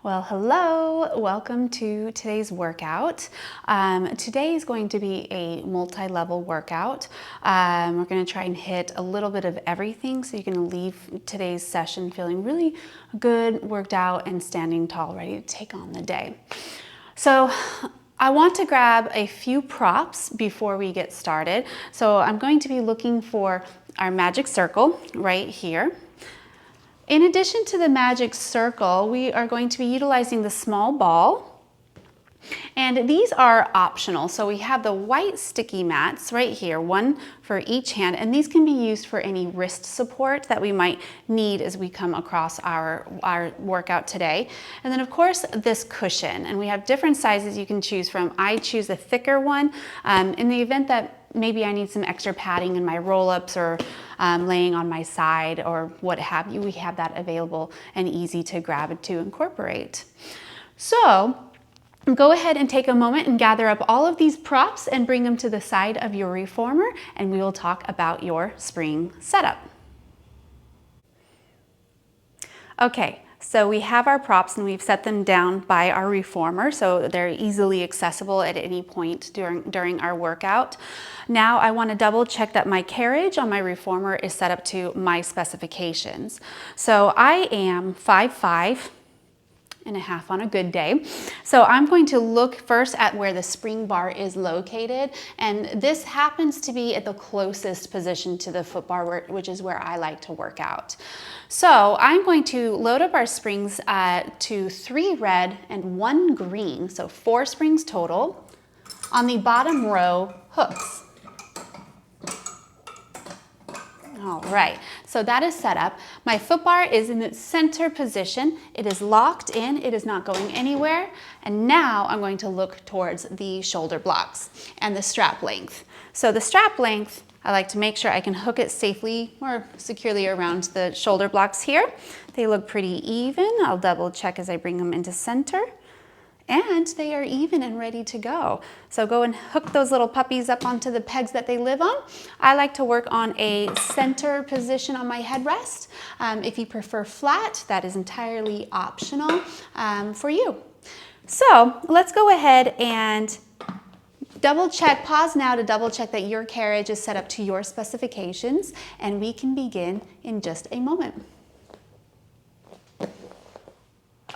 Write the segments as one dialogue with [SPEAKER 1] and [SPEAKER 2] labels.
[SPEAKER 1] Well, hello, welcome to today's workout. Today is going to be a multi-level workout. We're going to try and hit a little bit of everything so you can leave today's session feeling really good, worked out, and standing tall, ready to take on the day. So I want to grab a few props before we get started. So I'm going to be looking for our magic circle right here. In addition to the magic circle, we are going to be utilizing the small ball, and these are optional. So we have the white sticky mats right here, one for each hand, and these can be used for any wrist support that we might need as we come across our workout today. And then of course this cushion, and we have different sizes you can choose from. I choose a thicker one in the event that maybe I need some extra padding in my roll-ups or laying on my side or what have you. We have that available and easy to grab and to incorporate. So go ahead and take a moment and gather up all of these props and bring them to the side of your reformer, and we will talk about your spring setup. Okay. So we have our props and we've set them down by our reformer so they're easily accessible at any point during our workout. Now I want to double check that my carriage on my reformer is set up to my specifications. So I am 5'5" and a half on a good day. So I'm going to look first at where the spring bar is located, and this happens to be at the closest position to the foot bar, which is where I like to work out. So I'm going to load up our springs to 3 red and 1 green, so 4 springs total, on the bottom row hooks. All right, so that is set up. My foot bar is in its center position. It is locked in, it is not going anywhere. And now I'm going to look towards the shoulder blocks and the strap length. So the strap length, I like to make sure I can hook it safely or securely around the shoulder blocks here. They look pretty even. I'll double check as I bring them into center. And they are even and ready to go. So go and hook those little puppies up onto the pegs that they live on. I like to work on a center position on my headrest. If you prefer flat, that is entirely optional for you. So let's go ahead and double check, pause now to double check that your carriage is set up to your specifications, and we can begin in just a moment.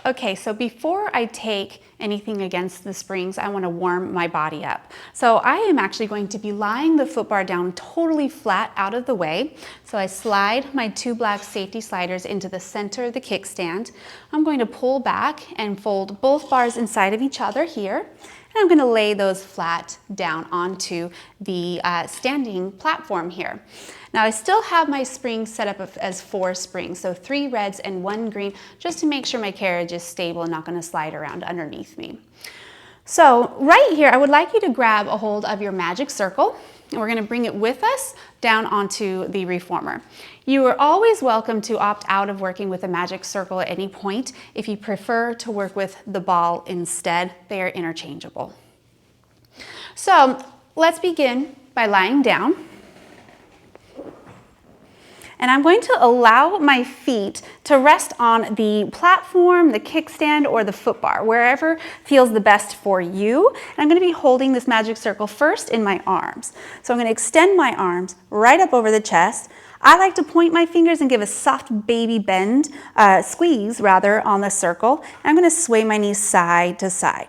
[SPEAKER 1] Okay, so before I take anything against the springs, I want to warm my body up. So I am actually going to be lying the foot bar down totally flat out of the way. So I slide my 2 black safety sliders into the center of the kickstand. I'm going to pull back and fold both bars inside of each other here. And I'm going to lay those flat down onto the standing platform here. Now I still have my springs set up as 4 springs, so 3 reds and 1 green, just to make sure my carriage is stable and not going to slide around underneath me. So right here, I would like you to grab a hold of your magic circle, and we're going to bring it with us down onto the reformer. You are always welcome to opt out of working with a magic circle at any point. If you prefer to work with the ball instead, they are interchangeable. So let's begin by lying down. And I'm going to allow my feet to rest on the platform, the kickstand, or the foot bar, wherever feels the best for you. And I'm going to be holding this magic circle first in my arms. So I'm going to extend my arms right up over the chest. I like to point my fingers and give a soft baby bend, squeeze rather, on the circle. And I'm going to sway my knees side to side.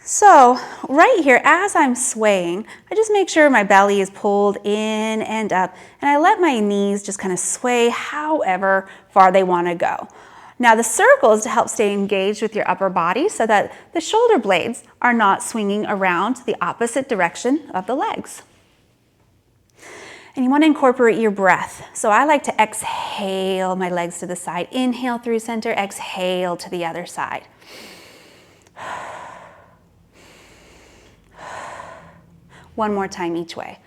[SPEAKER 1] So right here, as I'm swaying, I just make sure my belly is pulled in and up, and I let my knees just kind of sway however far they want to go. Now the circle is to help stay engaged with your upper body so that the shoulder blades are not swinging around the opposite direction of the legs. And you want to incorporate your breath. So I like to exhale my legs to the side, inhale through center, exhale to the other side. One more time each way.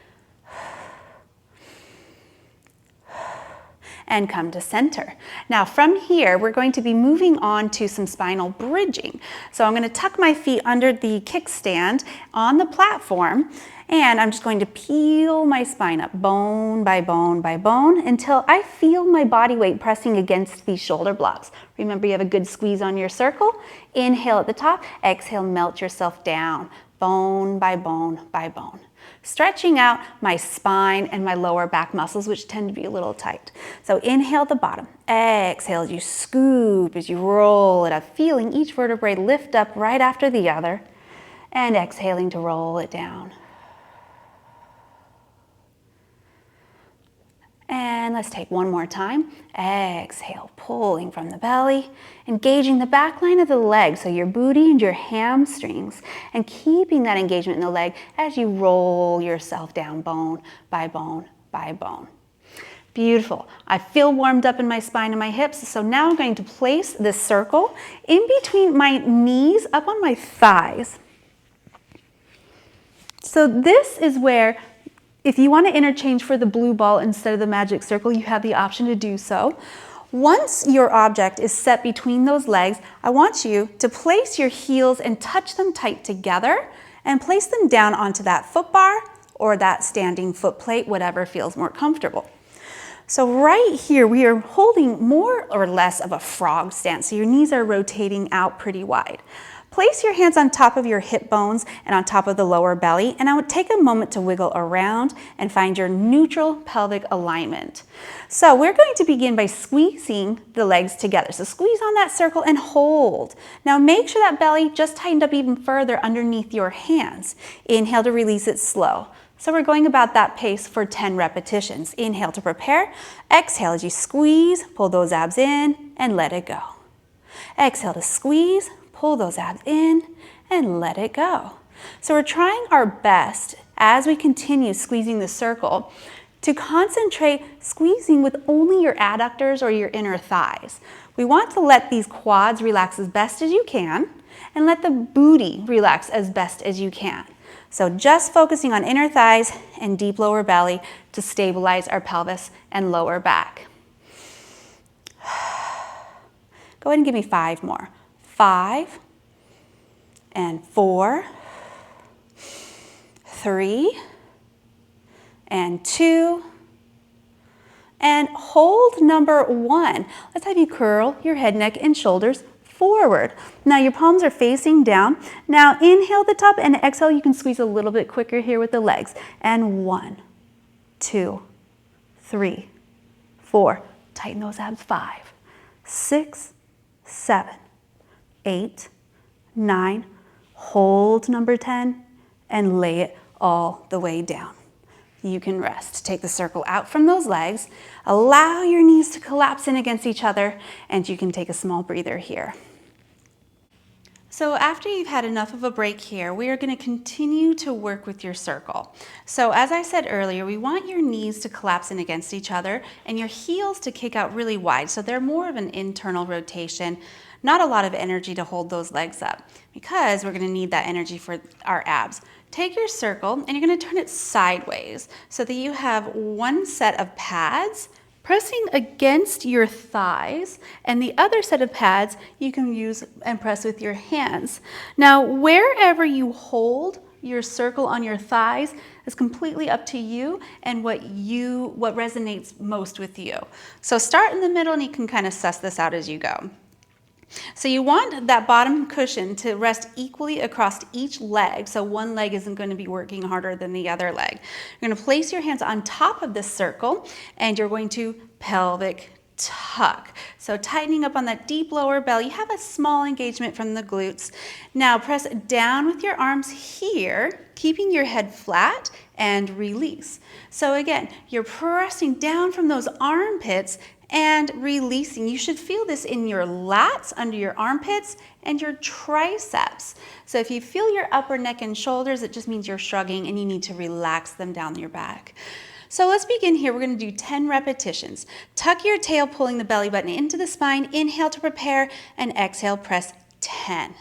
[SPEAKER 1] And come to center. Now from here, we're going to be moving on to some spinal bridging. So I'm going to tuck my feet under the kickstand on the platform, And I'm just going to peel my spine up bone by bone by bone until I feel my body weight pressing against these shoulder blocks. Remember, you have a good squeeze on your circle. Inhale at the top, exhale, melt yourself down, bone by bone by bone. Stretching out my spine and my lower back muscles, which tend to be a little tight. So inhale at the bottom, exhale as you scoop, as you roll it up, feeling each vertebrae lift up right after the other, and exhaling to roll it down. And let's take one more time. Exhale, pulling from the belly, engaging the back line of the leg, so your booty and your hamstrings, and keeping that engagement in the leg as you roll yourself down bone by bone by bone. Beautiful. I feel warmed up in my spine and my hips, so now I'm going to place this circle in between my knees up on my thighs. So this is where, if you want to interchange for the blue ball instead of the magic circle, you have the option to do so. Once your object is set between those legs, I want you to place your heels and touch them tight together and place them down onto that foot bar or that standing foot plate, whatever feels more comfortable. So right here, we are holding more or less of a frog stance, so your knees are rotating out pretty wide. Place your hands on top of your hip bones and on top of the lower belly, and I would take a moment to wiggle around and find your neutral pelvic alignment. So we're going to begin by squeezing the legs together. So squeeze on that circle and hold. Now make sure that belly just tightened up even further underneath your hands. Inhale to release it slow. So we're going about that pace for 10 repetitions. Inhale to prepare. Exhale as you squeeze, pull those abs in and let it go. Exhale to squeeze, pull those abs in and let it go. So we're trying our best as we continue squeezing the circle to concentrate squeezing with only your adductors or your inner thighs. We want to let these quads relax as best as you can and let the booty relax as best as you can. So just focusing on inner thighs and deep lower belly to stabilize our pelvis and lower back. Go ahead and give me 5 more. 5 and 4, 3 and 2, and hold number 1. Let's have you curl your head, neck, and shoulders forward. Now your palms are facing down. Now inhale at the top and exhale. You can squeeze a little bit quicker here with the legs. And 1, 2, 3, 4. Tighten those abs. 5, 6, 7, 8, 9. Hold number 10 and lay it all the way down. You can rest. Take the circle out from those legs. Allow your knees to collapse in against each other, and you can take a small breather here. So after you've had enough of a break here, we are going to continue to work with your circle. So as I said earlier, we want your knees to collapse in against each other and your heels to kick out really wide, so they're more of an internal rotation. Not a lot of energy to hold those legs up because we're going to need that energy for our abs. Take your circle and you're going to turn it sideways so that you have one set of pads pressing against your thighs, and the other set of pads you can use and press with your hands. Now, wherever you hold your circle on your thighs is completely up to you and what resonates most with you. So start in the middle and you can kind of suss this out as you go. So you want that bottom cushion to rest equally across each leg, so one leg isn't going to be working harder than the other leg. You're going to place your hands on top of this circle and you're going to pelvic tuck. So tightening up on that deep lower belly, have a small engagement from the glutes. Now press down with your arms here, keeping your head flat, and release. So again, you're pressing down from those armpits and releasing. You should feel this in your lats, under your armpits, and your triceps. So if you feel your upper neck and shoulders, it just means you're shrugging and you need to relax them down your back. So let's begin here. We're going to do 10 repetitions. Tuck your tail, pulling the belly button into the spine. Inhale to prepare, and exhale, press 10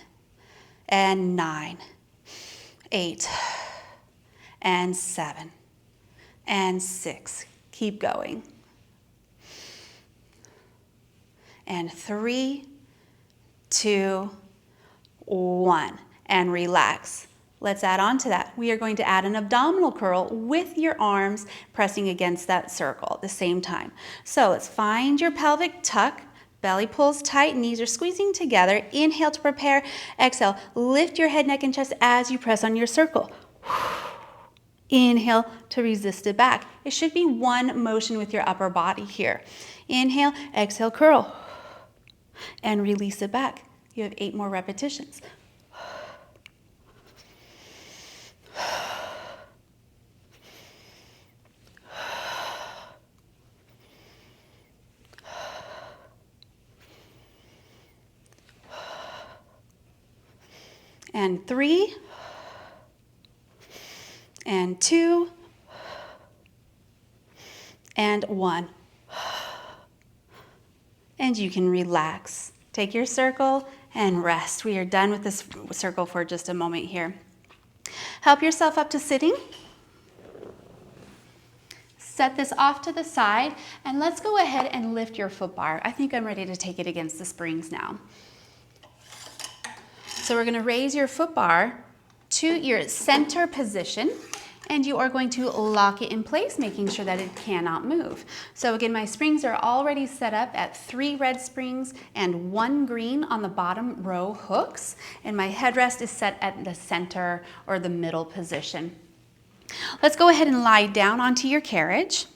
[SPEAKER 1] and 9, 8 and 7 and 6. Keep going. And 3, 2, 1. And relax. Let's add on to that. We are going to add an abdominal curl with your arms pressing against that circle at the same time. So let's find your pelvic tuck. Belly pulls tight, knees are squeezing together. Inhale to prepare. Exhale, lift your head, neck, and chest as you press on your circle. Inhale to resist it back. It should be one motion with your upper body here. Inhale, exhale, curl, and release it back. You have 8 more repetitions. And 3, and 2, and 1. And you can relax. Take your circle and rest. We are done with this circle for just a moment here. Help yourself up to sitting. Set this off to the side, and let's go ahead and lift your foot bar. I think I'm ready to take it against the springs now. So we're going to raise your foot bar to your center position, and you are going to lock it in place, making sure that it cannot move. So again, my springs are already set up at 3 red springs and 1 green on the bottom row hooks, and my headrest is set at the center or the middle position. Let's go ahead and lie down onto your carriage.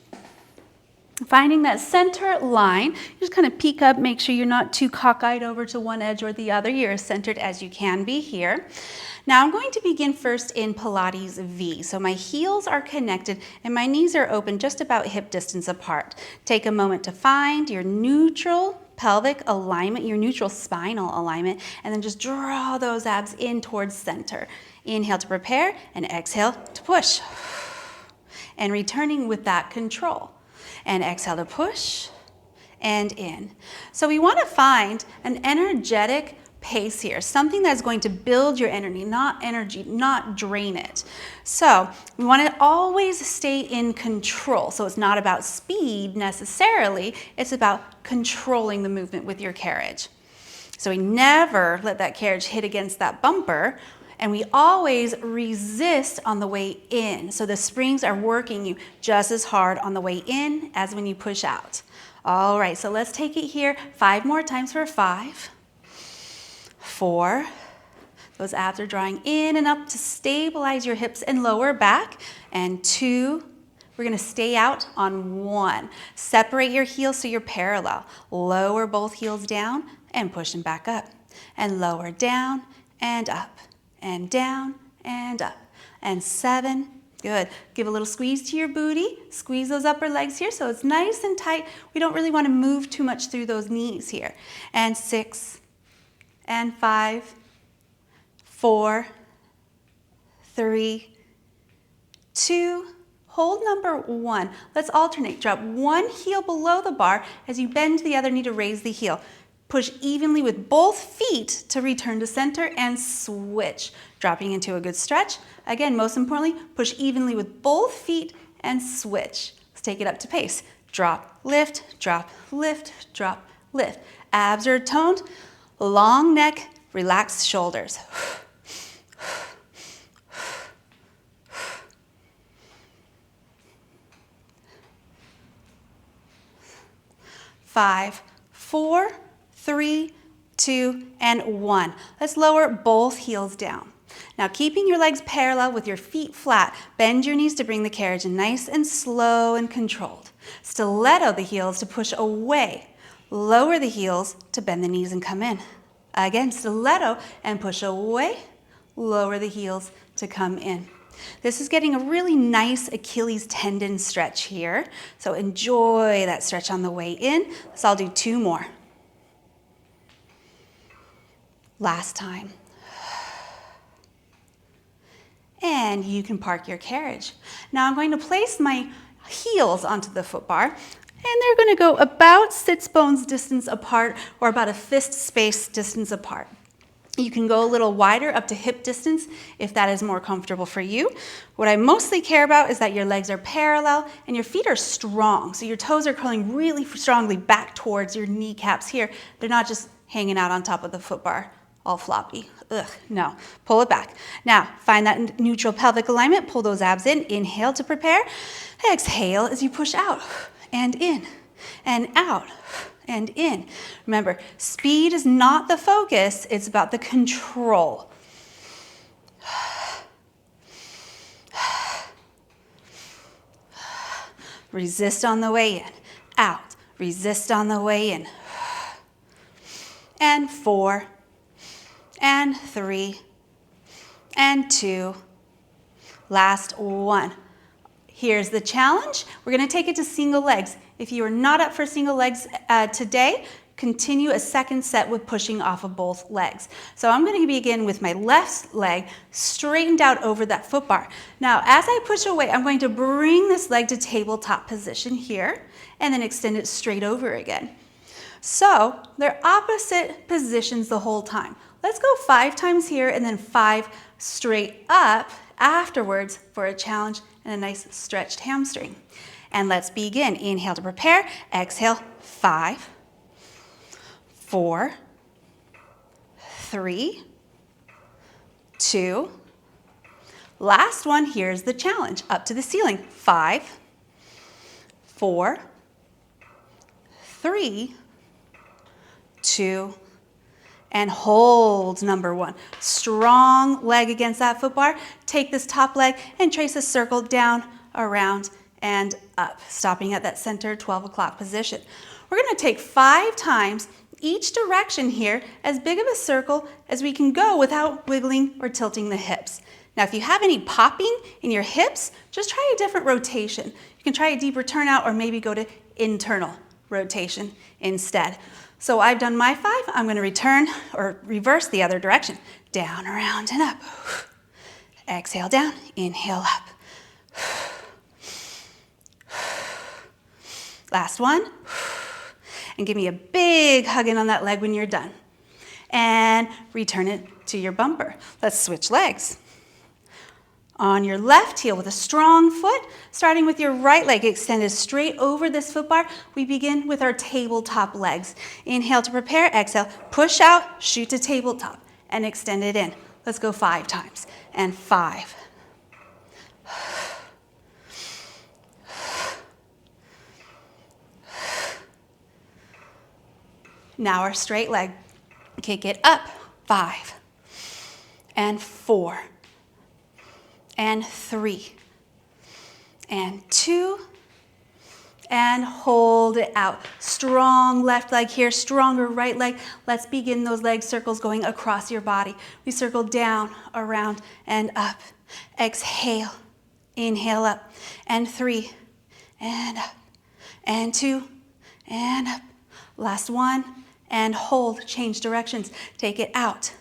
[SPEAKER 1] Finding that center line, you just kind of peek up, make sure you're not too cockeyed over to one edge or the other. You're as centered as you can be here. Now I'm going to begin first in Pilates V. So my heels are connected and my knees are open just about hip distance apart. Take a moment to find your neutral pelvic alignment, your neutral spinal alignment, and then just draw those abs in towards center. Inhale to prepare and exhale to push. And returning with that control. And exhale to push and in. So we want to find an energetic pace here, something that's going to build your energy, not drain it. So we want to always stay in control. So it's not about speed necessarily, it's about controlling the movement with your carriage. So we never let that carriage hit against that bumper, and we always resist on the way in. So the springs are working you just as hard on the way in as when you push out. All right, so let's take it here 5 more times for 5, 4. Those abs are drawing in and up to stabilize your hips and lower back. And 2. We're gonna stay out on 1. Separate your heels so you're parallel. Lower both heels down and push them back up. And lower down and up. And down and up. And 7. Good. Give a little squeeze to your booty. Squeeze those upper legs here so it's nice and tight. We don't really want to move too much through those knees here. And 6. And 5. 4. 3. 2. Hold number 1. Let's alternate. Drop one heel below the bar as you bend the other knee to raise the heel. Push evenly with both feet to return to center and switch. Dropping into a good stretch. Again, most importantly, push evenly with both feet and switch. Let's take it up to pace. Drop, lift, drop, lift, drop, lift. Abs are toned, long neck, relaxed shoulders. 5, 4, 3, 2, and 1. Let's lower both heels down. Now keeping your legs parallel with your feet flat, bend your knees to bring the carriage in nice and slow and controlled. Stiletto the heels to push away. Lower the heels to bend the knees and come in. Again, stiletto and push away. Lower the heels to come in. This is getting a really nice Achilles tendon stretch here. So enjoy that stretch on the way in. So I'll do 2 more. Last time. And you can park your carriage. Now I'm going to place my heels onto the foot bar, and they're going to go about sits bones distance apart, or about a fist space distance apart. You can go a little wider up to hip distance if that is more comfortable for you. What I mostly care about is that your legs are parallel and your feet are strong. So your toes are curling really strongly back towards your kneecaps here. They're not just hanging out on top of the foot bar all floppy. Ugh, no, pull it back. Now, find that neutral pelvic alignment, pull those abs in, inhale to prepare, exhale as you push out and in and out and in. Remember, speed is not the focus, it's about the control. Resist on the way in, out, resist on the way in. And 4, and 3, and 2, last 1. Here's the challenge. We're gonna take it to single legs. If you are not up for single legs today, continue a second set with pushing off of both legs. So I'm gonna begin with my left leg straightened out over that foot bar. Now, as I push away, I'm going to bring this leg to tabletop position here, and then extend it straight over again. So they're opposite positions the whole time. Let's go 5 times here and then 5 straight up afterwards for a challenge and a nice stretched hamstring. And let's begin. Inhale to prepare. Exhale, 5, 4, 3, 2. Last one, here's the challenge. Up to the ceiling. 5, 4, 3, 2, and hold number 1. Strong leg against that foot bar. Take this top leg and trace a circle down, around, and up, stopping at that center 12 o'clock position. We're gonna take 5 times each direction here, as big of a circle as we can go without wiggling or tilting the hips. Now, if you have any popping in your hips, just try a different rotation. You can try a deeper turnout or maybe go to internal rotation instead. So I've done my 5. I'm going to return or reverse the other direction. Down, around, and up. Exhale down, inhale up. Last one. And give me a big hug in on that leg when you're done. And return it to your bumper. Let's switch legs. On your left heel with a strong foot, starting with your right leg extended straight over this foot bar, we begin with our tabletop legs. Inhale to prepare, exhale, push out, shoot to tabletop, and extend it in. Let's go 5 times. And 5. Now our straight leg. Kick it up. 5. And 4. And 3, and 2, and hold it out. Strong left leg here, stronger right leg. Let's begin those leg circles going across your body. We circle down, around, and up. Exhale, inhale up, and 3, and up, and 2, and up. Last one, and hold, change directions. Take it out,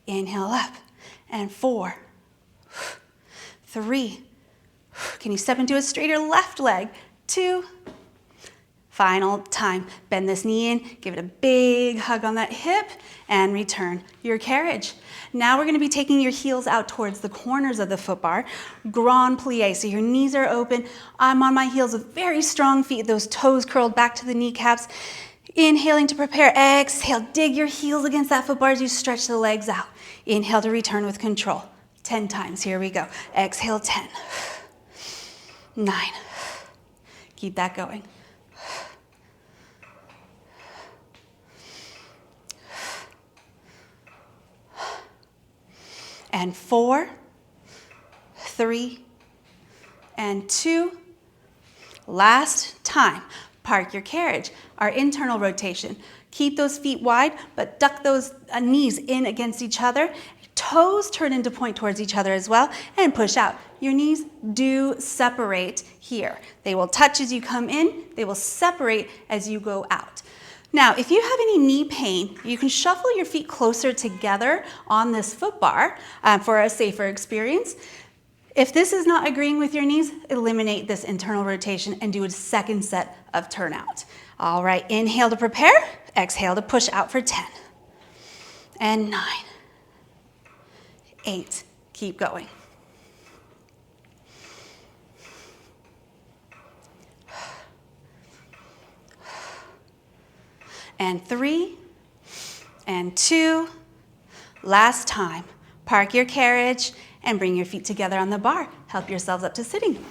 [SPEAKER 1] inhale up, and 4, 3, can you step into a straighter left leg? 2, final time. Bend this knee in, give it a big hug on that hip, and return your carriage. Now we're gonna be taking your heels out towards the corners of the foot bar. Grand plie, so your knees are open. I'm on my heels with very strong feet, those toes curled back to the kneecaps. Inhaling to prepare, exhale, dig your heels against that foot bar as you stretch the legs out. Inhale to return with control. 10 times, here we go. Exhale, 10, 9, keep that going. And 4, 3, and 2. Last time, park your carriage. Our internal rotation. Keep those feet wide, but duck those knees in against each other. Toes turn into point towards each other as well, and push out. Your knees do separate here. They will touch as you come in. They will separate as you go out. Now, if you have any knee pain, you can shuffle your feet closer together on this foot bar for a safer experience. If this is not agreeing with your knees, eliminate this internal rotation and do a second set of turnout. All right, inhale to prepare. Exhale to push out for 10. And 9. 8, keep going. And 3, and 2, Last time. Park your carriage and bring your feet together on the bar. Help yourselves up to sitting.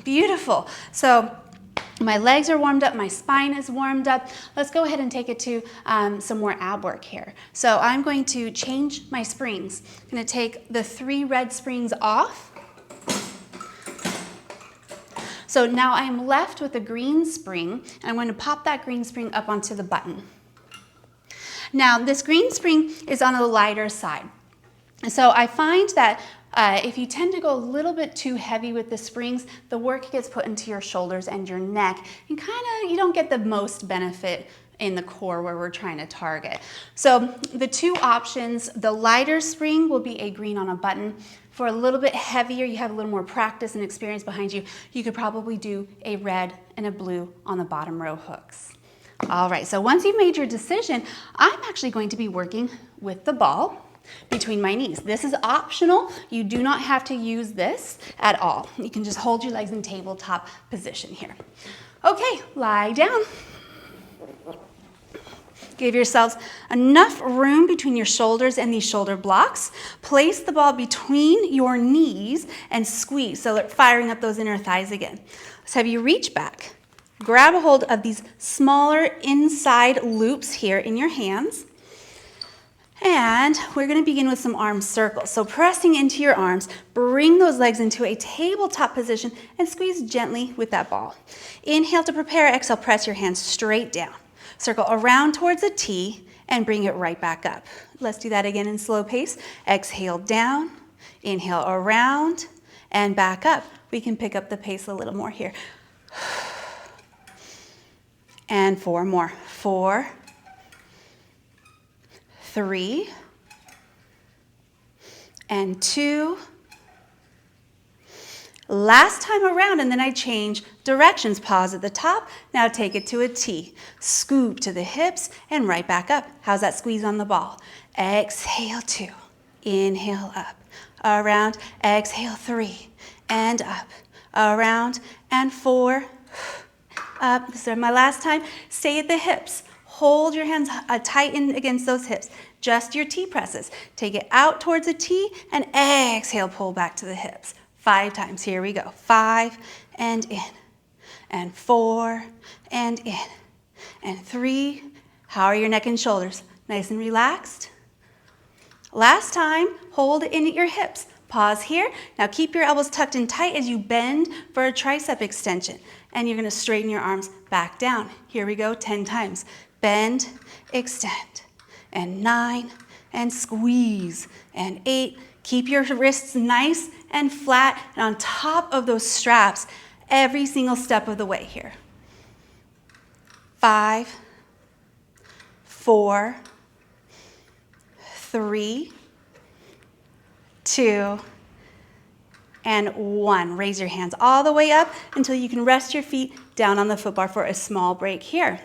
[SPEAKER 1] Beautiful. So my legs are warmed up, my spine is warmed up. Let's go ahead and take it to some more ab work here. So I'm going to change my springs. I'm going to take the 3 red springs off. So now I'm left with a green spring, and I'm going to pop that green spring up onto the button. Now this green spring is on the lighter side. So I find that if you tend to go a little bit too heavy with the springs, the work gets put into your shoulders and your neck, and you don't get the most benefit in the core where we're trying to target. So the 2 options, the lighter spring will be a green on a button. For a little bit heavier, you have a little more practice and experience behind you, you could probably do a red and a blue on the bottom row hooks. All right, so once you've made your decision, I'm actually going to be working with the ball between my knees. This is optional. You do not have to use this at all. You can just hold your legs in tabletop position here. Okay, lie down. Give yourselves enough room between your shoulders and these shoulder blocks. Place the ball between your knees and squeeze, so they're firing up those inner thighs again. Let's have you reach back. Grab a hold of these smaller inside loops here in your hands. And we're going to begin with some arm circles. So pressing into your arms, bring those legs into a tabletop position and squeeze gently with that ball. Inhale to prepare, exhale, press your hands straight down. Circle around towards a T and bring it right back up. Let's do that again in slow pace. Exhale down, inhale around, and back up. We can pick up the pace a little more here. And 4 more. 4, 3, and 2. Last time around, and then I change directions. Pause at the top. Now take it to a T. Scoop to the hips and right back up. How's that squeeze on the ball? Exhale 2. Inhale up. Around. Exhale 3. And up. Around. And 4. Up. This is my last time. Stay at the hips. Hold your hands tighten against those hips. Just your T presses. Take it out towards a T and exhale, pull back to the hips. 5 times. Here we go. 5 and in. And 4 and in. And 3. How are your neck and shoulders? Nice and relaxed? Last time, hold in at your hips. Pause here. Now keep your elbows tucked in tight as you bend for a tricep extension. And you're going to straighten your arms back down. Here we go. 10 times. Bend, extend. And 9, and squeeze. And 8. Keep your wrists nice and flat and on top of those straps every single step of the way here. 5, 4, 3, 2, and 1. Raise your hands all the way up until you can rest your feet down on the footbar for a small break here.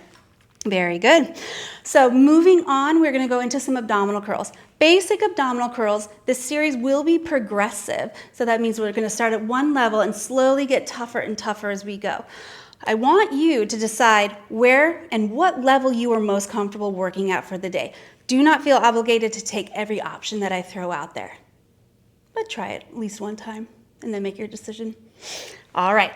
[SPEAKER 1] Very good. So moving on, we're going to go into some abdominal curls. Basic abdominal curls, this series will be progressive. So that means we're going to start at one level and slowly get tougher and tougher as we go. I want you to decide where and what level you are most comfortable working at for the day. Do not feel obligated to take every option that I throw out there. But try it at least one time and then make your decision. All right.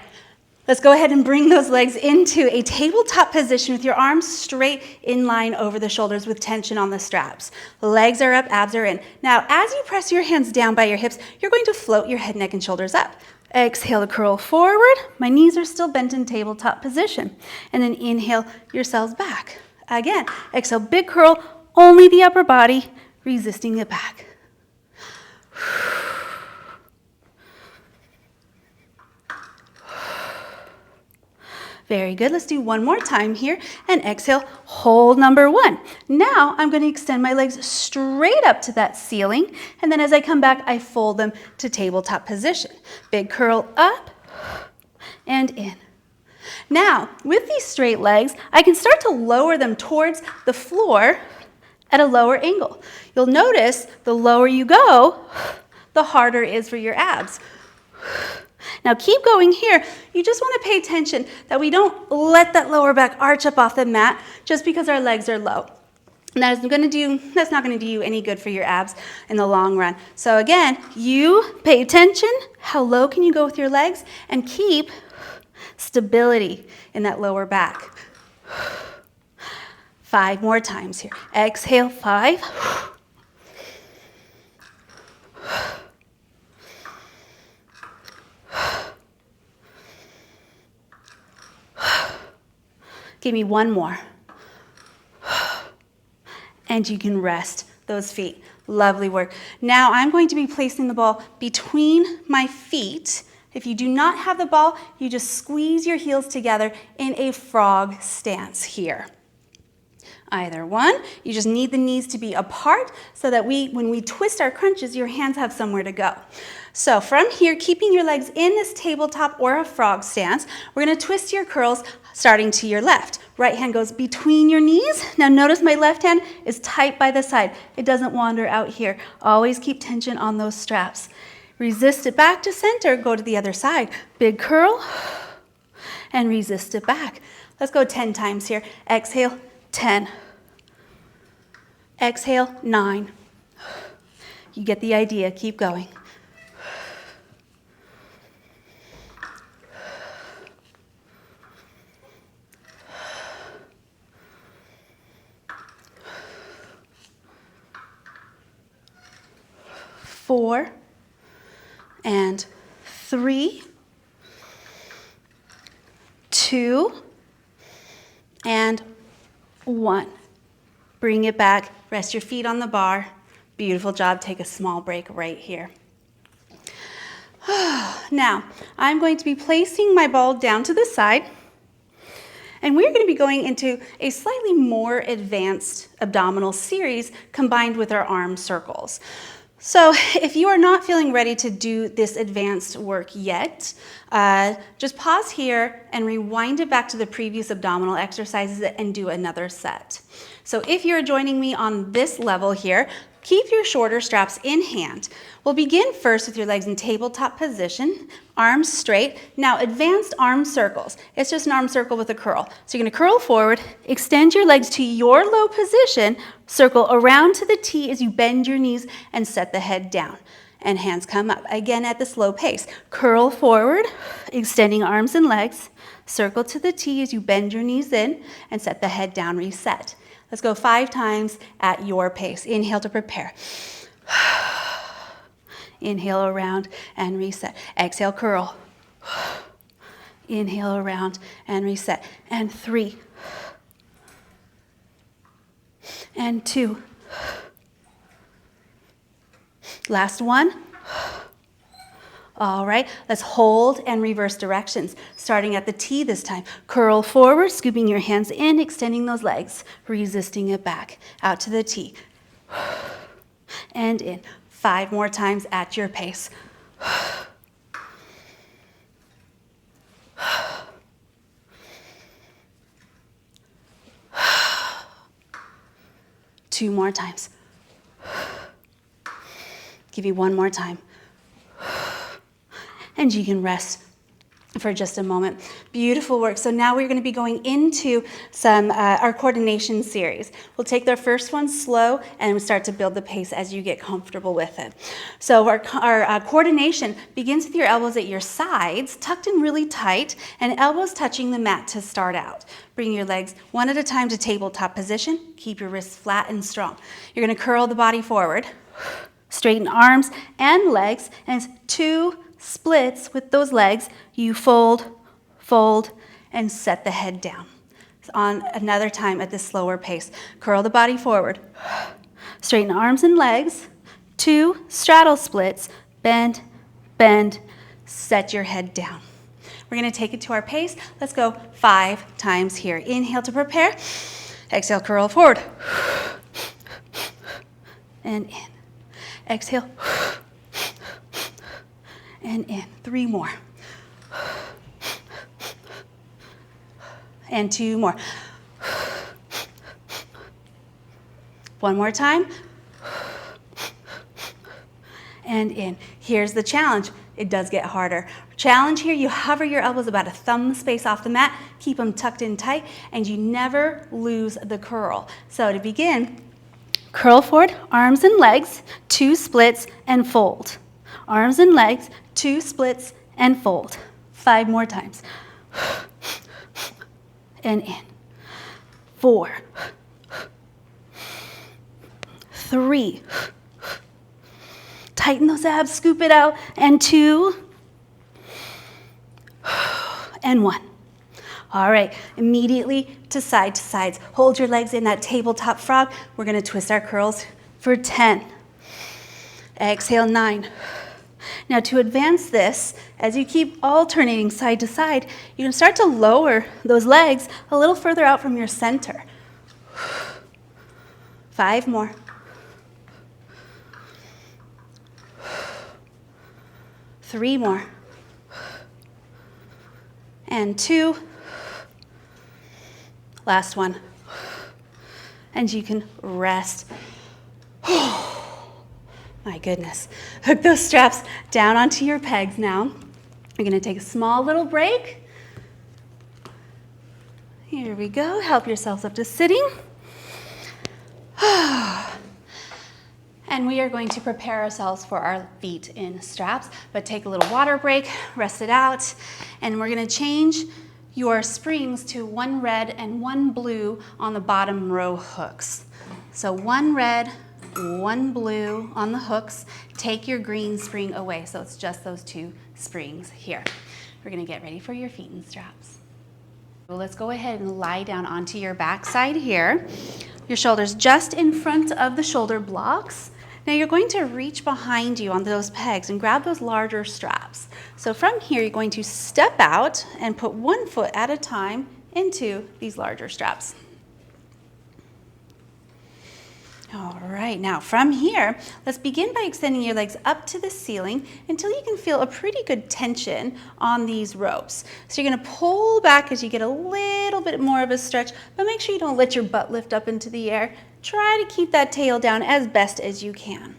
[SPEAKER 1] Let's go ahead and bring those legs into a tabletop position with your arms straight in line over the shoulders with tension on the straps. Legs are up, abs are in. Now, as you press your hands down by your hips, you're going to float your head, neck, and shoulders up. Exhale to curl forward. My knees are still bent in tabletop position. And then inhale yourselves back. Again, exhale, big curl, only the upper body, resisting the back. Very good. Let's do one more time here. And exhale, hold number 1. Now I'm going to extend my legs straight up to that ceiling. And then as I come back, I fold them to tabletop position. Big curl up and in. Now, with these straight legs, I can start to lower them towards the floor at a lower angle. You'll notice the lower you go, the harder it is for your abs. Now keep going here. You just want to pay attention that we don't let that lower back arch up off the mat just because our legs are low. And that's not going to do you any good for your abs in the long run. So again, you pay attention. How low can you go with your legs? And keep stability in that lower back. 5 more times here. Exhale, 5. Give me 1 more. And you can rest those feet. Lovely work. Now I'm going to be placing the ball between my feet. If you do not have the ball, you just squeeze your heels together in a frog stance here. Either one, you just need the knees to be apart so that when we twist our crunches, your hands have somewhere to go. So from here, keeping your legs in this tabletop or a frog stance, we're going to twist your curls starting to your left. Right hand goes between your knees. Now notice my left hand is tight by the side. It doesn't wander out here. Always keep tension on those straps. Resist it back to center, go to the other side. Big curl and resist it back. Let's go 10 times here. Exhale, 10. Exhale, 9. You get the idea, keep going. Four and 3, 2, and 1. Bring it back, rest your feet on the bar. Beautiful job, take a small break right here. Now, I'm going to be placing my ball down to the side, and we're going to be going into a slightly more advanced abdominal series combined with our arm circles. So if you are not feeling ready to do this advanced work yet, just pause here and rewind it back to the previous abdominal exercises and do another set. So if you're joining me on this level here, keep your shorter straps in hand. We'll begin first with your legs in tabletop position, arms straight. Now advanced arm circles. It's just an arm circle with a curl. So you're going to curl forward, extend your legs to your low position, circle around to the T as you bend your knees and set the head down. And hands come up. Again at the slow pace. Curl forward, extending arms and legs, circle to the T as you bend your knees in and set the head down, reset. Let's go 5 times at your pace. Inhale to prepare. Inhale around and reset. Exhale, curl. Inhale around and reset. And 3. And 2. Last one. All right, let's hold and reverse directions. Starting at the T this time. Curl forward, scooping your hands in, extending those legs, resisting it back. Out to the T. And in. 5 more times at your pace. 2 more times. Give you 1 more time. And you can rest for just a moment. Beautiful work. So now we're going to be going into some our coordination series. We'll take the first one slow and we'll start to build the pace as you get comfortable with it. So our coordination begins with your elbows at your sides, tucked in really tight, and elbows touching the mat to start out. Bring your legs one at a time to tabletop position. Keep your wrists flat and strong. You're going to curl the body forward, straighten arms and legs, and it's 2 splits with those legs. You fold, fold, and set the head down. On another time at this slower pace. Curl the body forward. Straighten arms and legs. 2 straddle splits. Bend, bend, set your head down. We're going to take it to our pace. Let's go 5 times here. Inhale to prepare. Exhale, curl forward. And in. Exhale. And in. 3 more. And 2 more. 1 more time. And in. Here's the challenge.
[SPEAKER 2] it does get harder. Challenge here, you hover your elbows about a thumb space off the mat, keep them tucked in tight, and you never lose the curl. So to begin, curl forward, arms and legs, 2 splits, and fold. Arms and legs, 2 splits, and fold. 5 more times. And in. 4, 3, tighten those abs, scoop it out, and 2, and 1. All right, immediately to sides. Hold your legs in that tabletop frog. We're gonna twist our curls for 10. Exhale, 9. Now to advance this, as you keep alternating side to side, you can start to lower those legs a little further out from your center. 5 more. 3 more. And 2. Last one. And you can rest. My goodness. Hook those straps down onto your pegs now. You're gonna take a small little break. Here we go. Help yourselves up to sitting. And we are going to prepare ourselves for our feet in straps, but take a little water break, rest it out, and we're gonna change your springs to 1 red and 1 blue on the bottom row hooks. So 1 red, 1 blue on the hooks. Take your green spring away, so it's just those 2 springs here. We're gonna get ready for your feet in straps. Well, let's go ahead and lie down onto your backside here. Your shoulders just in front of the shoulder blocks. Now you're going to reach behind you on those pegs and grab those larger straps. So from here, you're going to step out and put 1 foot at a time into these larger straps. All right, now from here, let's begin by extending your legs up to the ceiling until you can feel a pretty good tension on these ropes. So you're gonna pull back as you get a little bit more of a stretch, but make sure you don't let your butt lift up into the air. Try to keep that tail down as best as you can.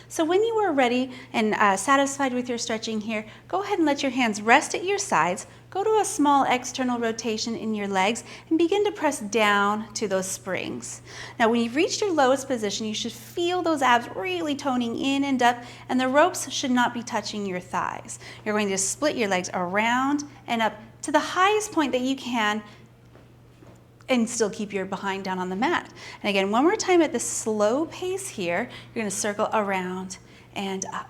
[SPEAKER 2] So when you are ready and satisfied with your stretching here, go ahead and let your hands rest at your sides. Go to a small external rotation in your legs and begin to press down to those springs. Now when you've reached your lowest position, you should feel those abs really toning in and up, and the ropes should not be touching your thighs. You're going to split your legs around and up to the highest point that you can and still keep your behind down on the mat. And again, one more time at the slow pace here, you're gonna circle around and up.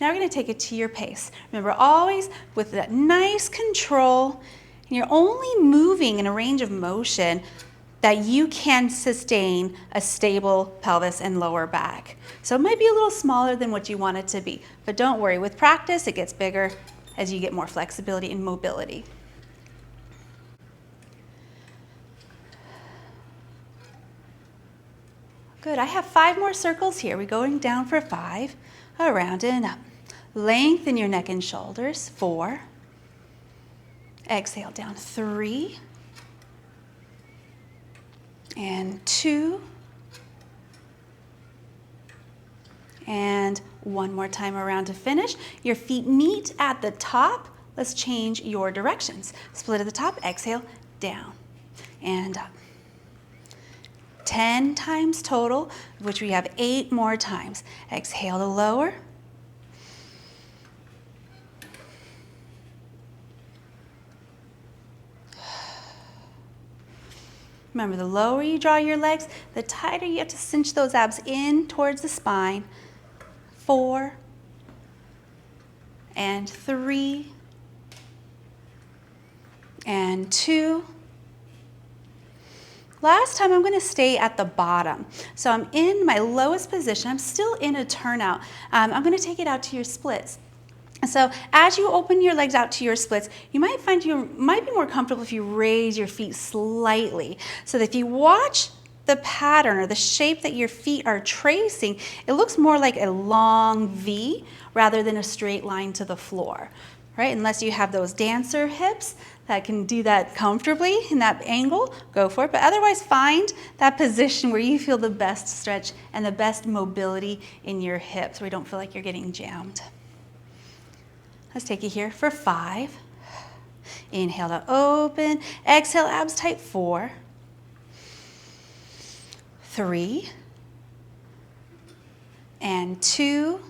[SPEAKER 2] Now we're gonna take it to your pace. Remember, always with that nice control, and you're only moving in a range of motion that you can sustain a stable pelvis and lower back. So it might be a little smaller than what you want it to be, but don't worry, with practice, it gets bigger as you get more flexibility and mobility. Good, I have 5 more circles here. We're going down for 5, around and up. Lengthen your neck and shoulders, 4. Exhale down, 3. And 2. And 1 more time around to finish. Your feet meet at the top. Let's change your directions. Split at the top, exhale, down and up. 10 times total, which we have 8 more times. Exhale to lower. Remember, the lower you draw your legs, the tighter you have to cinch those abs in towards the spine. 4 and 3 and 2. Last time, I'm gonna stay at the bottom. So I'm in my lowest position. I'm still in a turnout. I'm gonna take it out to your splits. So as you open your legs out to your splits, you might find you might be more comfortable if you raise your feet slightly. So that if you watch the pattern or the shape that your feet are tracing, it looks more like a long V rather than a straight line to the floor, right? Unless you have those dancer hips that can do that comfortably in that angle, go for it. But otherwise, find that position where you feel the best stretch and the best mobility in your hips, where you don't feel like you're getting jammed. Let's take it here for 5. Inhale to open. Exhale, abs tight. 4, 3, and 2.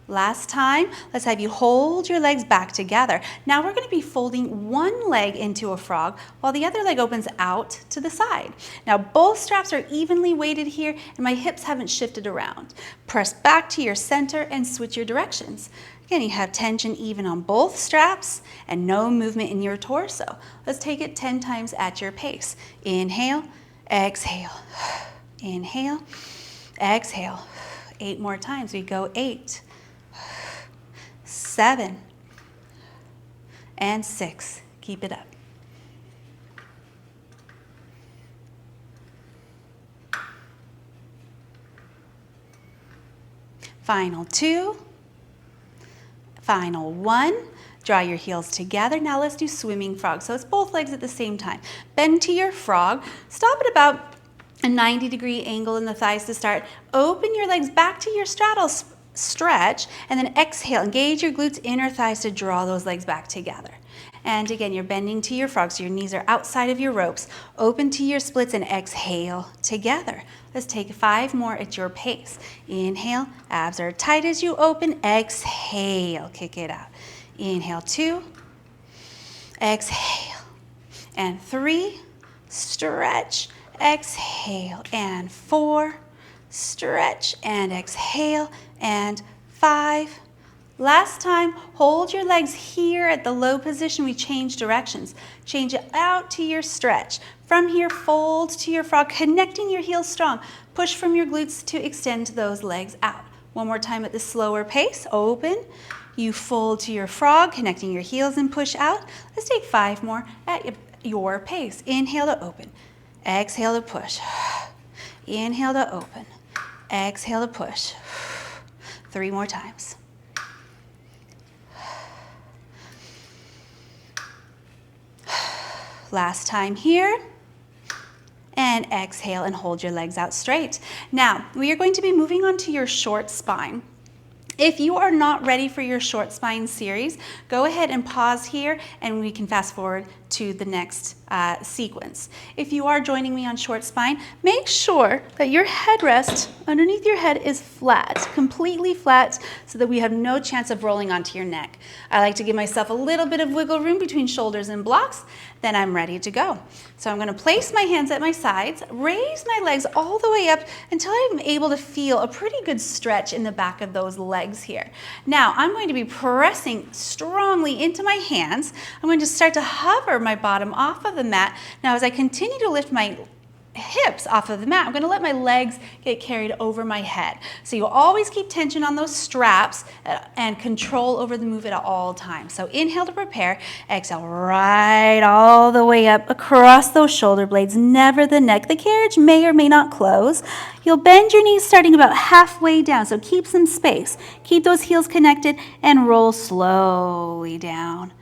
[SPEAKER 2] Last time, let's have you hold your legs back together. Now we're going to be folding one leg into a frog while the other leg opens out to the side. Now both straps are evenly weighted here and my hips haven't shifted around. Press back to your center and switch your directions. Again, you have tension even on both straps and no movement in your torso. Let's take it 10 times at your pace. Inhale, exhale, inhale, exhale. 8 more times. We go 8, 7, and 6. Keep it up. Final 2. Final 1. Draw your heels together. Now let's do swimming frog. So it's both legs at the same time. Bend to your frog. Stop at about a 90-degree angle in the thighs to start. Open your legs back to your straddle stretch, and then exhale. Engage your glutes, inner thighs to draw those legs back together. And again, you're bending to your frog, so your knees are outside of your ropes. Open to your splits and exhale together. Let's take 5 more at your pace. Inhale, abs are tight as you open. Exhale, kick it out. Inhale, 2. Exhale. And 3. Stretch. Exhale. And 4. Stretch. And exhale. And 5. Last time, hold your legs here at the low position. We change directions. Change it out to your stretch. From here, fold to your frog, connecting your heels strong. Push from your glutes to extend those legs out. One more time at the slower pace. Open. You fold to your frog, connecting your heels and push out. Let's take 5 more at your pace. Inhale to open. Exhale to push. Inhale to open. Exhale to push. 3 more times. Last time here. And exhale and hold your legs out straight. Now, we are going to be moving on to your short spine. If you are not ready for your short spine series, go ahead and pause here and we can fast forward to the next sequence. If you are joining me on short spine, make sure that your headrest underneath your head is flat, completely flat, so that we have no chance of rolling onto your neck. I like to give myself a little bit of wiggle room between shoulders and blocks, then I'm ready to go. So I'm going to place my hands at my sides, raise my legs all the way up until I'm able to feel a pretty good stretch in the back of those legs here. Now I'm going to be pressing strongly into my hands. I'm going to start to hover my bottom off of the mat. Now as I continue to lift my hips off of the mat, I'm going to let my legs get carried over my head. So you'll always keep tension on those straps and control over the move at all times. So inhale to prepare, exhale right all the way up across those shoulder blades, never the neck. The carriage may or may not close. You'll bend your knees starting about halfway down, so keep some space. Keep those heels connected and roll slowly down.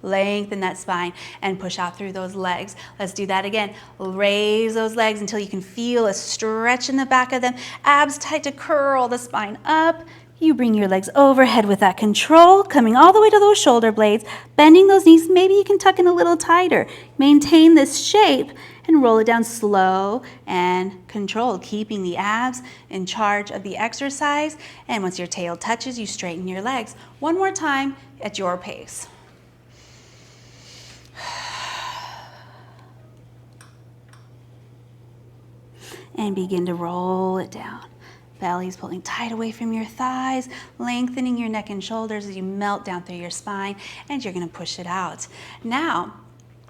[SPEAKER 2] Lengthen that spine and push out through those legs. Let's do that again. Raise those legs until you can feel a stretch in the back of them. Abs tight to curl the spine up. You bring your legs overhead with that control, coming all the way to those shoulder blades, bending those knees. Maybe you can tuck in a little tighter. Maintain this shape and roll it down slow and controlled, keeping the abs in charge of the exercise. And once your tail touches, you straighten your legs. One more time at your pace. And begin to roll it down. Belly's pulling tight away from your thighs, lengthening your neck and shoulders as you melt down through your spine, and you're going to push it out. Now,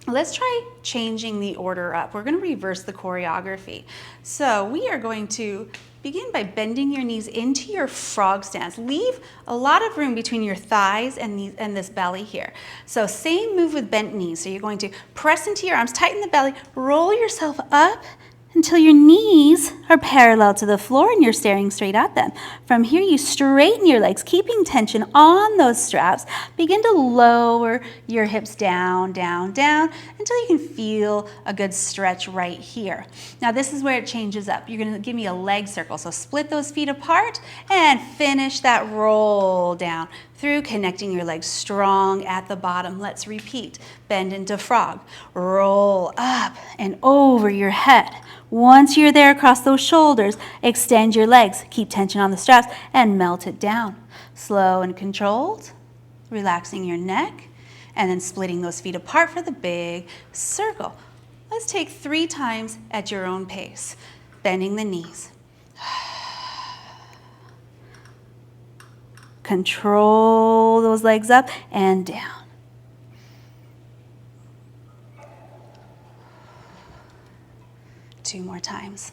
[SPEAKER 2] let's try changing the order up. We're going to reverse the choreography. So we are going to begin by bending your knees into your frog stance. Leave a lot of room between your thighs and this belly here. So same move with bent knees. So you're going to press into your arms, tighten the belly, roll yourself up, until your knees are parallel to the floor and you're staring straight at them. From here, you straighten your legs, keeping tension on those straps. Begin to lower your hips down, down, down, until you can feel a good stretch right here. Now, this is where it changes up. You're gonna give me a leg circle. So split those feet apart and finish that roll down through, connecting your legs strong at the bottom. Let's repeat. Bend into frog. Roll up and over your head. Once you're there across those shoulders, extend your legs. Keep tension on the straps and melt it down. Slow and controlled, relaxing your neck, and then splitting those feet apart for the big circle. Let's take 3 times at your own pace. Bending the knees. Control those legs up and down. Two more times.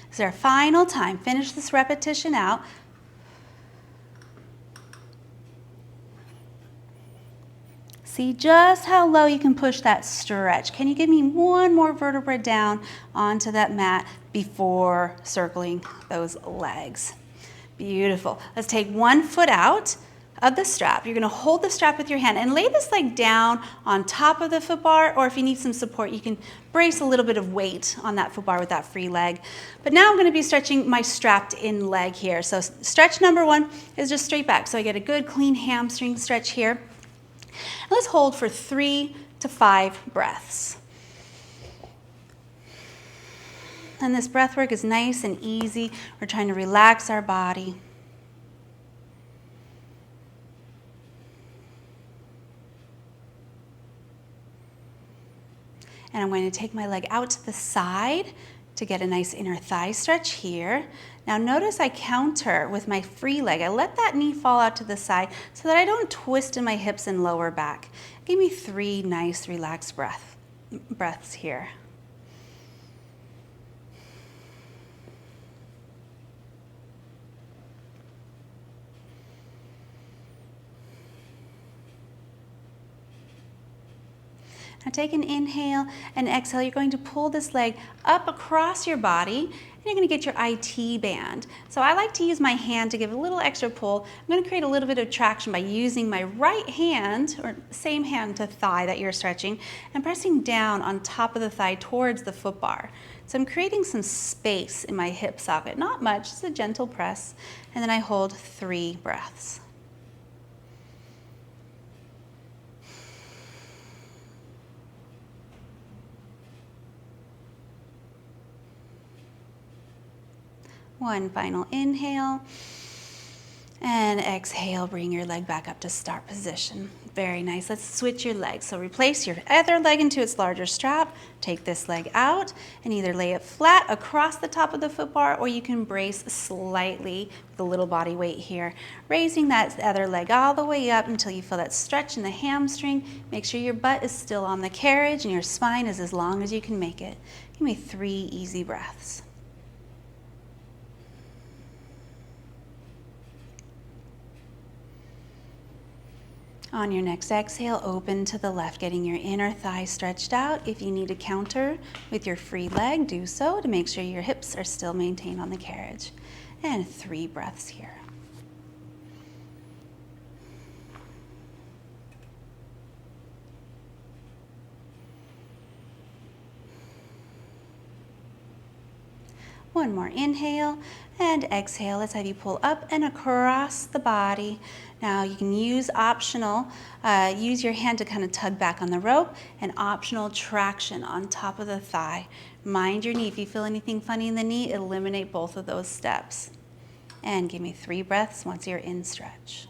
[SPEAKER 2] This is our final time. Finish this repetition out. See just how low you can push that stretch. Can you give me one more vertebra down onto that mat before circling those legs? Beautiful. Let's take one foot out of the strap. You're going to hold the strap with your hand and lay this leg down on top of the foot bar, or if you need some support, you can brace a little bit of weight on that foot bar with that free leg. But now I'm going to be stretching my strapped in leg here. So stretch number 1 is just straight back. So I get a good clean hamstring stretch here. Let's hold for 3 to 5 breaths. And this breath work is nice and easy. We're trying to relax our body. And I'm going to take my leg out to the side to get a nice inner thigh stretch here. Now notice I counter with my free leg. I let that knee fall out to the side so that I don't twist in my hips and lower back. Give me 3 nice relaxed breaths here. Now take an inhale and exhale. You're going to pull this leg up across your body and you're going to get your IT band. So I like to use my hand to give a little extra pull. I'm going to create a little bit of traction by using my right hand, or same hand to thigh that you're stretching, and pressing down on top of the thigh towards the foot bar. So I'm creating some space in my hip socket. Not much, just a gentle press. And then I hold 3 breaths. One final inhale, and exhale, bring your leg back up to start position. Very nice. Let's switch your legs. So replace your other leg into its larger strap, take this leg out, and either lay it flat across the top of the foot bar, or you can brace slightly with a little body weight here, raising that other leg all the way up until you feel that stretch in the hamstring. Make sure your butt is still on the carriage and your spine is as long as you can make it. Give me 3 easy breaths. On your next exhale, open to the left, getting your inner thigh stretched out. If you need to counter with your free leg, do so to make sure your hips are still maintained on the carriage. And 3 breaths here. One more inhale and exhale. Let's have you pull up and across the body. Now you can use use your hand to kind of tug back on the rope, and optional traction on top of the thigh. Mind your knee. If you feel anything funny in the knee, eliminate both of those steps. And give me 3 breaths once you're in stretch.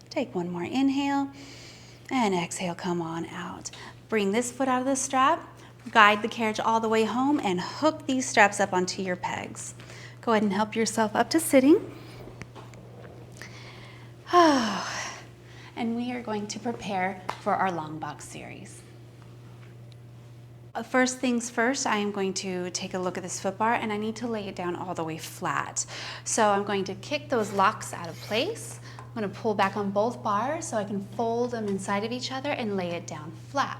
[SPEAKER 2] Take one more inhale and exhale, come on out. Bring this foot out of the strap, guide the carriage all the way home, and hook these straps up onto your pegs. Go ahead and help yourself up to sitting. And we are going to prepare for our long box series. First things first, I am going to take a look at this foot bar and I need to lay it down all the way flat. So I'm going to kick those locks out of place. I'm going to pull back on both bars so I can fold them inside of each other and lay it down flat.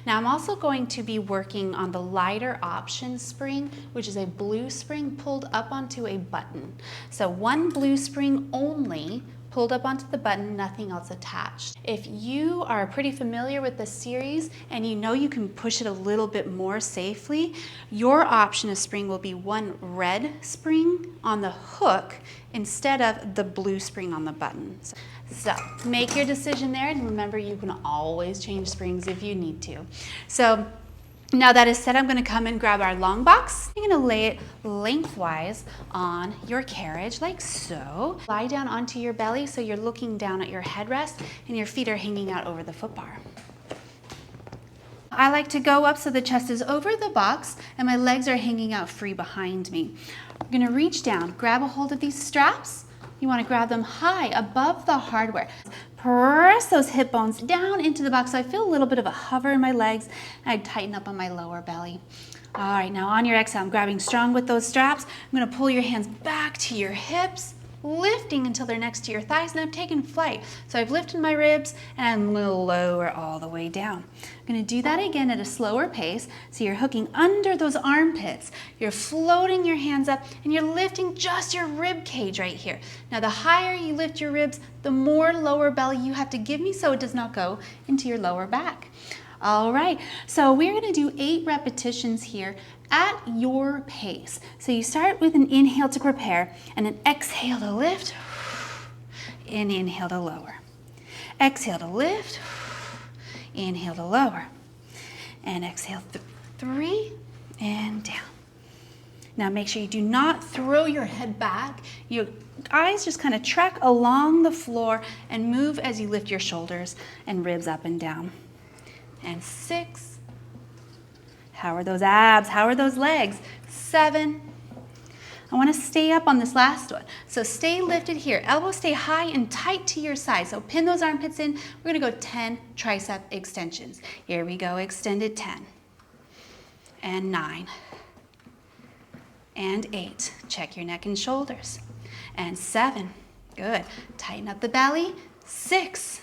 [SPEAKER 2] Now I'm also going to be working on the lighter option spring, which is a blue spring pulled up onto a button. So one blue spring only, pulled up onto the button, nothing else attached. If you are pretty familiar with this series and you know you can push it a little bit more safely, your option of spring will be one red spring on the hook instead of the blue spring on the button. So make your decision there, and remember you can always change springs if you need to. So now that is said, I'm going to come and grab our long box. You're going to lay it lengthwise on your carriage like so. Lie down onto your belly so you're looking down at your headrest and your feet are hanging out over the foot bar. I like to go up so the chest is over the box and my legs are hanging out free behind me. I'm going to reach down, grab a hold of these straps. You want to grab them high above the hardware. Press those hip bones down into the box so I feel a little bit of a hover in my legs and I tighten up on my lower belly. All right, now on your exhale, I'm grabbing strong with those straps. I'm going to pull your hands back to your hips, lifting until they're next to your thighs, and I'm taking flight. So I've lifted my ribs and I'm going to lower all the way down. I'm going to do that again at a slower pace. So you're hooking under those armpits, you're floating your hands up, and you're lifting just your rib cage right here. Now the higher you lift your ribs, the more lower belly you have to give me so it does not go into your lower back. All right, so we're going to do 8 repetitions here at your pace. So you start with an inhale to prepare and an exhale to lift, and inhale to lower. Exhale to lift, inhale to lower, and exhale 3 and down. Now make sure you do not throw your head back. Your eyes just kind of track along the floor and move as you lift your shoulders and ribs up and down. And 6. How are those abs? How are those legs? 7. I want to stay up on this last one. So stay lifted here. Elbows stay high and tight to your side. So pin those armpits in. We're going to go 10 tricep extensions. Here we go. Extended 10. And 9. And 8. Check your neck and shoulders. And 7. Good. Tighten up the belly. 6.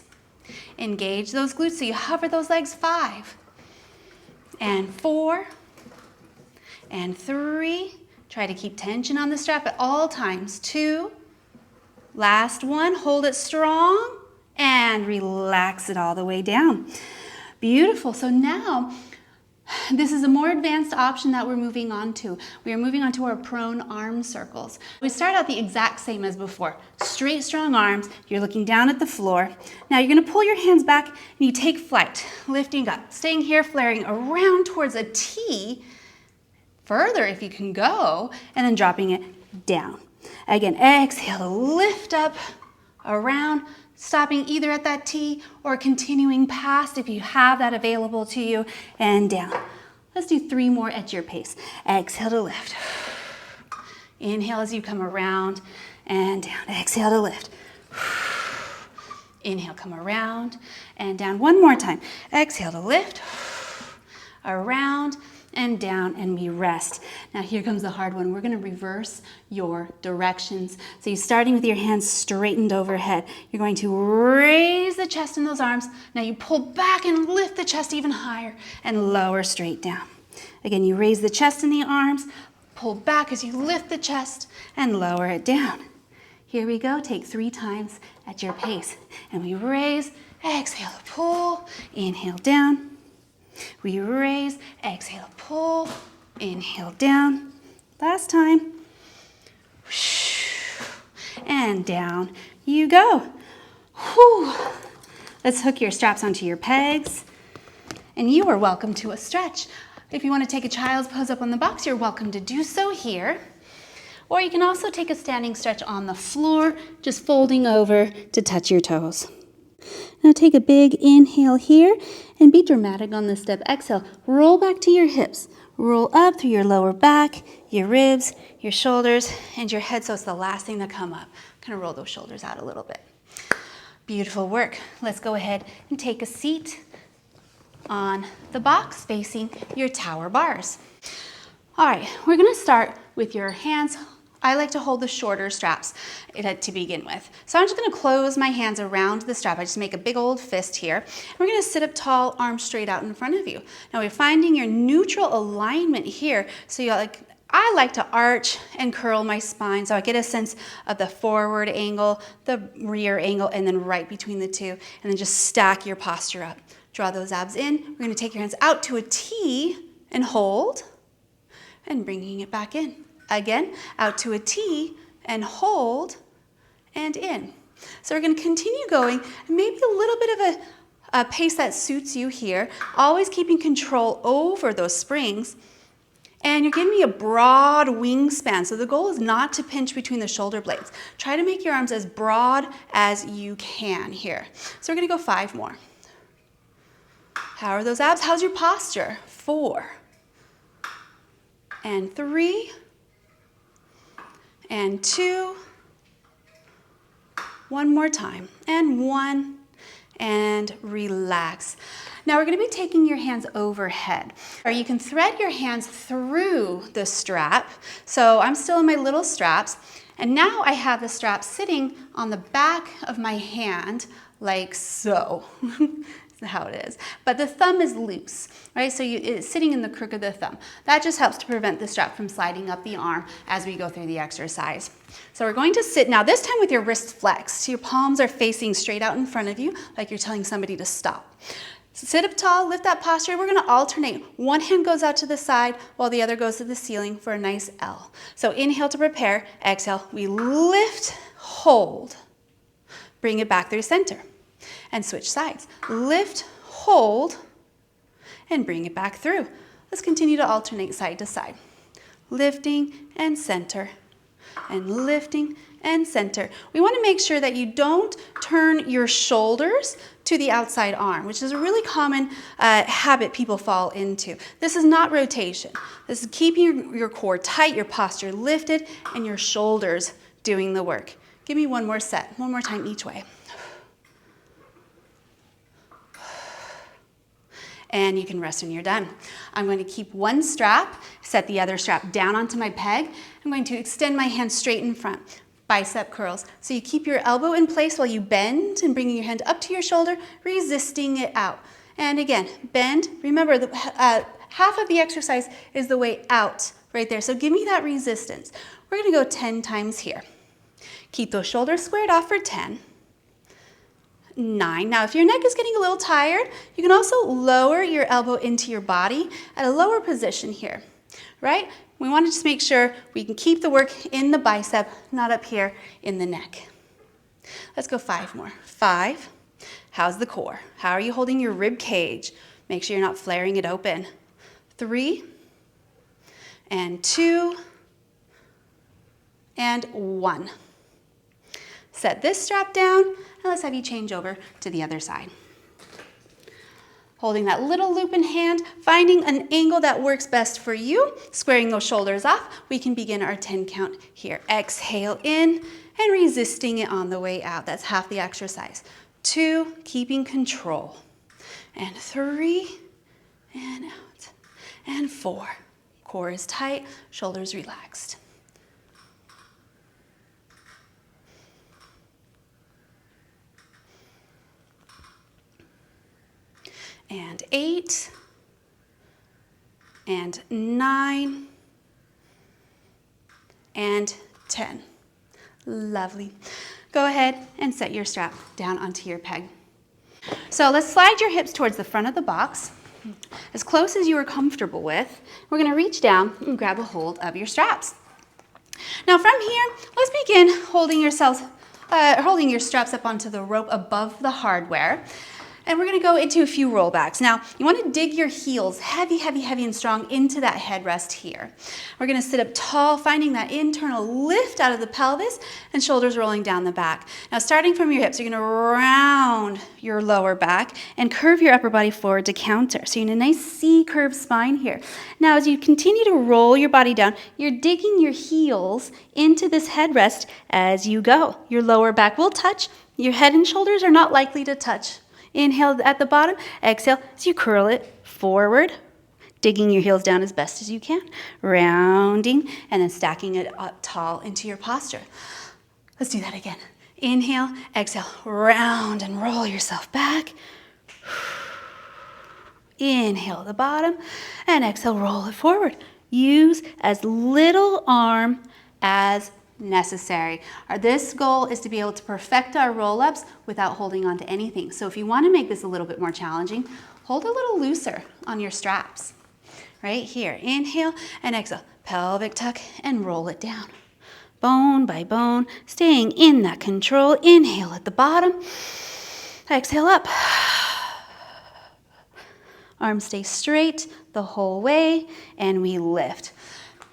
[SPEAKER 2] Engage those glutes so you hover those legs. 5. And 4. And 3. Try to keep tension on the strap at all times. 2. Last one. Hold it strong and relax it all the way down. Beautiful. So now this is a more advanced option that we're moving on to. We are moving on to our prone arm circles. We start out the exact same as before. Straight, strong arms. You're looking down at the floor. Now you're going to pull your hands back and you take flight, lifting up, staying here, flaring around towards a T, further if you can go, and then dropping it down. Again, exhale to lift up, around, stopping either at that T or continuing past if you have that available to you, and down. Let's do 3 more at your pace. Exhale to lift. Inhale as you come around and down. Exhale to lift. Inhale, come around and down. One more time. Exhale to lift, around and down, and we rest. Now here comes the hard one. We're going to reverse your directions. So you're starting with your hands straightened overhead. You're going to raise the chest in those arms. Now you pull back and lift the chest even higher and lower straight down. Again, you raise the chest in the arms, pull back as you lift the chest and lower it down. Here we go. Take 3 times at your pace. And we raise, exhale, pull, inhale down. We raise, exhale, pull, inhale down. Last time. And down you go. Whew. Let's hook your straps onto your pegs. And you are welcome to a stretch. If you want to take a child's pose up on the box, you're welcome to do so here. Or you can also take a standing stretch on the floor, just folding over to touch your toes. Now take a big inhale here and be dramatic on this step. Exhale, roll back to your hips. Roll up through your lower back, your ribs, your shoulders, and your head so it's the last thing to come up. Kind of roll those shoulders out a little bit. Beautiful work. Let's go ahead and take a seat. on the box facing your tower bars. All right, we're gonna start with your hands. I like to hold the shorter straps to begin with. So I'm just gonna close my hands around the strap. I just make a big old fist here. We're gonna sit up tall, arms straight out in front of you. Now we're finding your neutral alignment here. So I like to arch and curl my spine so I get a sense of the forward angle, the rear angle, and then right between the two, and then just stack your posture up. Draw those abs in. We're gonna take your hands out to a T and hold, and bringing it back in. Again, out to a T and hold and in. So we're going to continue going, maybe a little bit of a pace that suits you here, always keeping control over those springs. And you're giving me a broad wingspan. So the goal is not to pinch between the shoulder blades. Try to make your arms as broad as you can here. So we're going to go 5 more. How are those abs? How's your posture? 4 and 3 and 2, one more time, and 1, and relax. Now we're going to be taking your hands overhead, or you can thread your hands through the strap. So I'm still in my little straps, and now I have the strap sitting on the back of my hand, like so. How it is, but the thumb is loose, right? So it's sitting in the crook of the thumb. That just helps to prevent the strap from sliding up the arm as we go through the exercise. So we're going to sit now, this time with your wrists flexed. So your palms are facing straight out in front of you, like you're telling somebody to stop. So sit up tall, lift that posture. We're going to alternate. One hand goes out to the side while the other goes to the ceiling for a nice L. So inhale to prepare, exhale. We lift, hold, bring it back through center. And switch sides. Lift, hold, and bring it back through. Let's continue to alternate side to side. Lifting and center, and lifting and center. We want to make sure that you don't turn your shoulders to the outside arm, which is a really common habit people fall into. This is not rotation. This is keeping your core tight, your posture lifted, and your shoulders doing the work. Give me one more set, one more time each way. And you can rest when you're done. I'm going to keep one strap, set the other strap down onto my peg. I'm going to extend my hand straight in front, bicep curls. So you keep your elbow in place while you bend and bringing your hand up to your shoulder, resisting it out. And again, bend. Remember, half of the exercise is the way out right there. So give me that resistance. We're going to go 10 times here. Keep those shoulders squared off for 10. 9. Now, if your neck is getting a little tired, you can also lower your elbow into your body at a lower position here, right? We want to just make sure we can keep the work in the bicep, not up here in the neck. Let's go 5 more. 5. How's the core? How are you holding your rib cage? Make sure you're not flaring it open. 3 and 2 and 1. Set this strap down, and let's have you change over to the other side. Holding that little loop in hand, finding an angle that works best for you, squaring those shoulders off, we can begin our 10 count here. Exhale in and resisting it on the way out. That's half the exercise. 2, keeping control. And 3, and out. And 4. Core is tight, shoulders relaxed. And 8, and 9, and 10. Lovely. Go ahead and set your strap down onto your peg. So let's slide your hips towards the front of the box, as close as you are comfortable with. We're going to reach down and grab a hold of your straps. Now from here, let's begin holding your straps up onto the rope above the hardware. And we're going to go into a few rollbacks. Now, you want to dig your heels heavy, heavy, heavy and strong into that headrest here. We're going to sit up tall, finding that internal lift out of the pelvis and shoulders rolling down the back. Now, starting from your hips, you're going to round your lower back and curve your upper body forward to counter. So you're in a nice C-curved spine here. Now, as you continue to roll your body down, you're digging your heels into this headrest as you go. Your lower back will touch. Your head and shoulders are not likely to touch Inhale at the bottom. Exhale as you curl it forward, digging your heels down as best as you can, rounding, and then stacking it up tall into your posture. Let's do that again. Inhale, exhale, round and roll yourself back. Inhale at the bottom, and exhale, roll it forward. Use as little arm as necessary. This goal is to be able to perfect our roll-ups without holding on to anything. So if you want to make this a little bit more challenging, hold a little looser on your straps. Right here, inhale and exhale, pelvic tuck and roll it down. Bone by bone, staying in that control. Inhale at the bottom, exhale up. Arms stay straight the whole way, and we lift.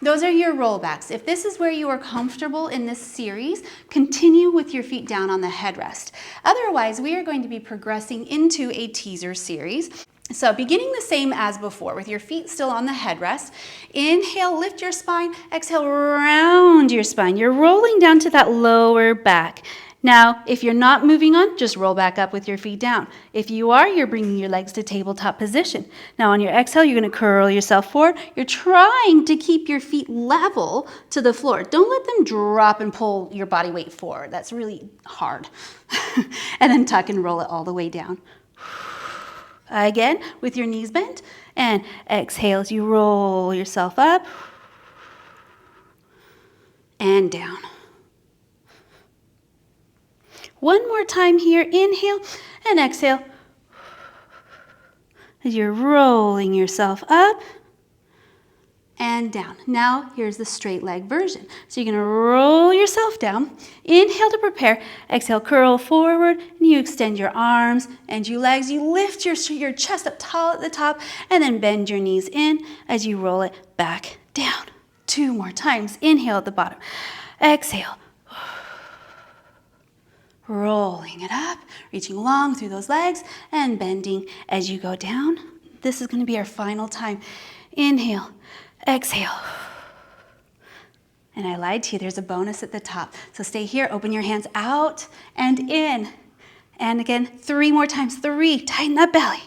[SPEAKER 2] Those are your rollbacks. If this is where you are comfortable in this series, continue with your feet down on the headrest. Otherwise, we are going to be progressing into a teaser series. So beginning the same as before, with your feet still on the headrest. Inhale, lift your spine. Exhale, round your spine. You're rolling down to that lower back. Now, if you're not moving on, just roll back up with your feet down. If you are, you're bringing your legs to tabletop position. Now, on your exhale, you're going to curl yourself forward. You're trying to keep your feet level to the floor. Don't let them drop and pull your body weight forward. That's really hard. And then tuck and roll it all the way down. Again, with your knees bent. And exhale as you roll yourself up and down. One more time here, inhale and exhale. As you're rolling yourself up and down. Now, here's the straight leg version. So you're gonna roll yourself down, inhale to prepare, exhale, curl forward, and you extend your arms and your legs. You lift your chest up tall at the top, and then bend your knees in as you roll it back down. 2 more times, inhale at the bottom, exhale. Rolling it up, reaching long through those legs and bending as you go down. This is going to be our final time. Inhale, exhale. And I lied to you, there's a bonus at the top. So stay here, open your hands out and in. And again, 3 more times. 3, tighten that belly.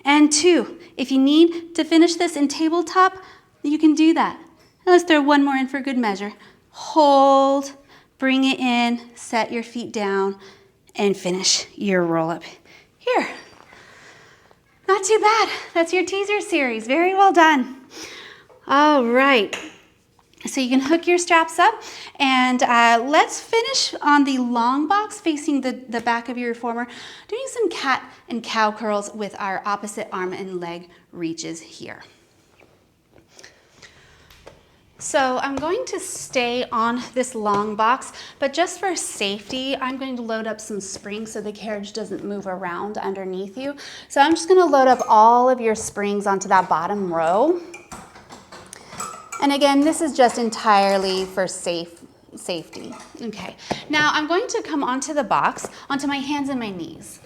[SPEAKER 2] And 2, if you need to finish this in tabletop, you can do that. And let's throw 1 more in for good measure. Hold. Bring it in, set your feet down, and finish your roll-up here. Not too bad. That's your teaser series. Very well done. All right. So you can hook your straps up, and let's finish on the long box facing the back of your reformer, doing some cat and cow curls with our opposite arm and leg reaches here. So I'm going to stay on this long box, but just for safety, I'm going to load up some springs so the carriage doesn't move around underneath you. So I'm just going to load up all of your springs onto that bottom row. And again, this is just entirely for safety. Okay, now I'm going to come onto the box, onto my hands and my knees.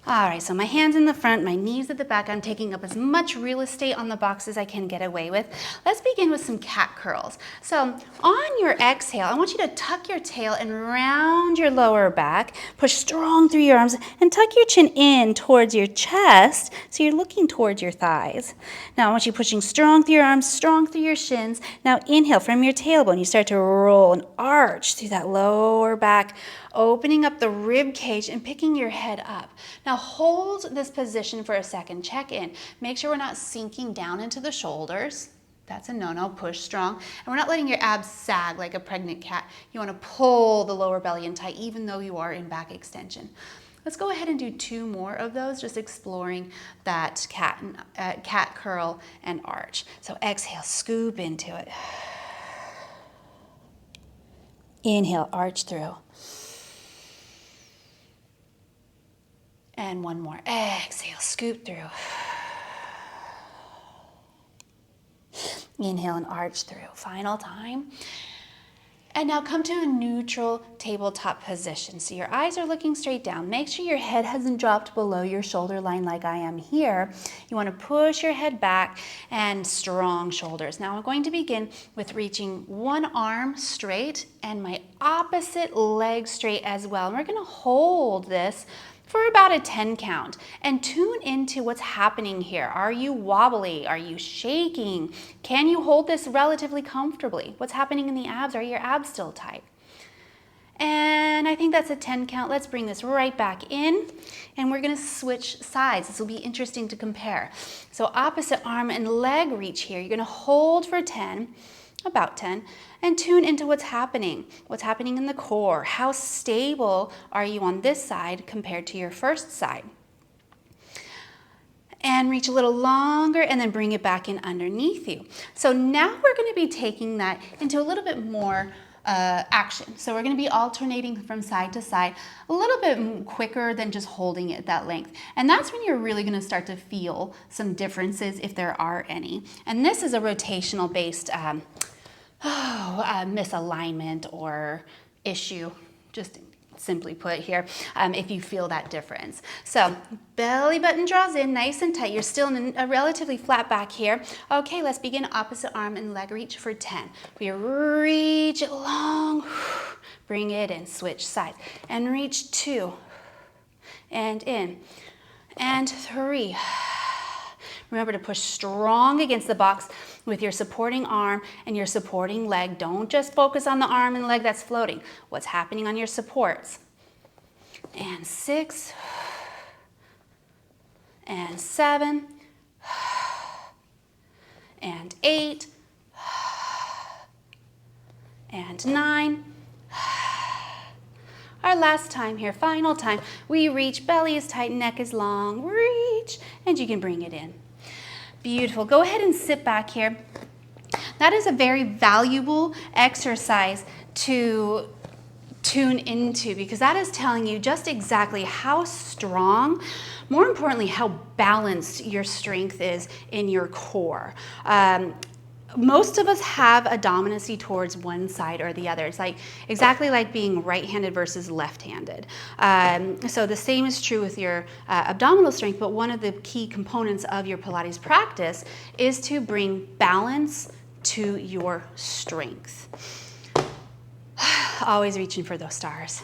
[SPEAKER 2] All right, so my hands in the front, my knees at the back. I'm taking up as much real estate on the box as I can get away with. Let's begin with some cat curls. So on your exhale, I want you to tuck your tail and round your lower back. Push strong through your arms and tuck your chin in towards your chest so you're looking towards your thighs. Now I want you pushing strong through your arms, strong through your shins. Now inhale from your tailbone. You start to roll and arch through that lower back, opening up the rib cage and picking your head up. Now hold this position for a second, check in. Make sure we're not sinking down into the shoulders. That's a no-no, push strong. And we're not letting your abs sag like a pregnant cat. You wanna pull the lower belly in tight even though you are in back extension. Let's go ahead and do 2 more of those, just exploring that cat curl and arch. So exhale, scoop into it. Inhale, arch through. And 1 more. Exhale, scoop through. Inhale and arch through. Final time. And now come to a neutral tabletop position. So your eyes are looking straight down. Make sure your head hasn't dropped below your shoulder line like I am here. You want to push your head back and strong shoulders. Now I'm going to begin with reaching 1 arm straight and my opposite leg straight as well. And we're going to hold this for about a 10 count and tune into what's happening here. Are you wobbly? Are you shaking? Can you hold this relatively comfortably? What's happening in the abs? Are your abs still tight? And I think that's a 10 count. Let's bring this right back in and we're gonna switch sides. This will be interesting to compare. So opposite arm and leg reach here. You're gonna hold for 10, about 10, and tune into what's happening in the core. How stable are you on this side compared to your first side? And reach a little longer and then bring it back in underneath you. So now we're gonna be taking that into a little bit more action. So we're going to be alternating from side to side a little bit quicker than just holding it that length. And that's when you're really going to start to feel some differences if there are any. And this is a rotational based misalignment or issue, just simply put here, if you feel that difference. So belly button draws in nice and tight. You're still in a relatively flat back here. Okay, let's begin opposite arm and leg reach for 10. We reach it long, bring it in, switch sides, and reach 2, and in, and 3. Remember to push strong against the box with your supporting arm and your supporting leg. Don't just focus on the arm and leg that's floating. What's happening on your supports? And 6, and 7, and 8, and 9. Our last time here, final time. We reach, belly is tight, neck is long. Reach, and you can bring it in. Beautiful. Go ahead and sit back here. That is a very valuable exercise to tune into because that is telling you just exactly how strong, more importantly, how balanced your strength is in your core. Most of us have a dominancy towards one side or the other. It's like exactly like being right-handed versus left-handed. So the same is true with your abdominal strength, but one of the key components of your Pilates practice is to bring balance to your strength. Always reaching for those stars.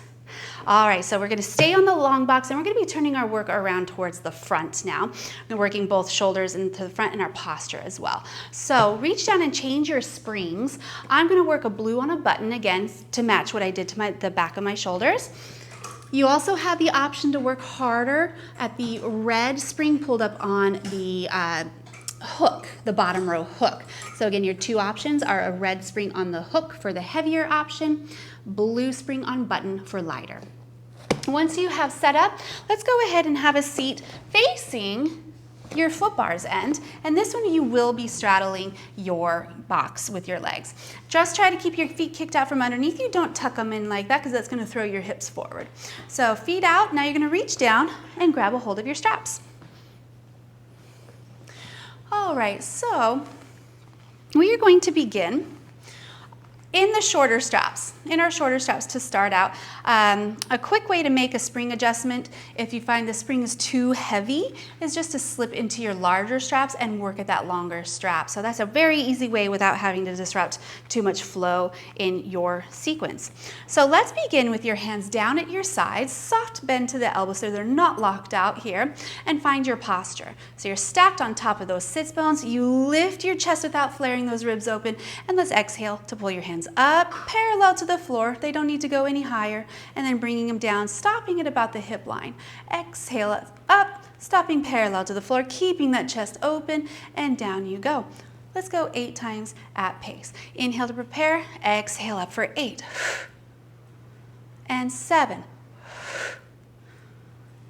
[SPEAKER 2] All right, so we're going to stay on the long box and we're going to be turning our work around towards the front now. We're working both shoulders into the front and our posture as well. So reach down and change your springs. I'm going to work a blue on a button again to match what I did to the back of my shoulders. You also have the option to work harder at the red spring pulled up on the hook, the bottom row hook. So again, your two options are a red spring on the hook for the heavier option, blue spring on button for lighter. Once you have set up, let's go ahead and have a seat facing your foot bar's end. And this one you will be straddling your box with your legs. Just try to keep your feet kicked out from underneath you. Don't tuck them in like that because that's going to throw your hips forward. So feet out. Now you're going to reach down and grab a hold of your straps. All right, so we are going to begin in the shorter straps, to start out. A quick way to make a spring adjustment if you find the spring is too heavy is just to slip into your larger straps and work at that longer strap. So that's a very easy way without having to disrupt too much flow in your sequence. So let's begin with your hands down at your sides, soft bend to the elbows so they're not locked out here, and find your posture. So you're stacked on top of those sits bones, you lift your chest without flaring those ribs open, and let's exhale to pull your hands up, parallel to the floor. They don't need to go any higher. And then bringing them down, stopping at about the hip line. Exhale up, stopping parallel to the floor, keeping that chest open, and down you go. Let's go 8 times at pace. Inhale to prepare, exhale up for 8. And 7.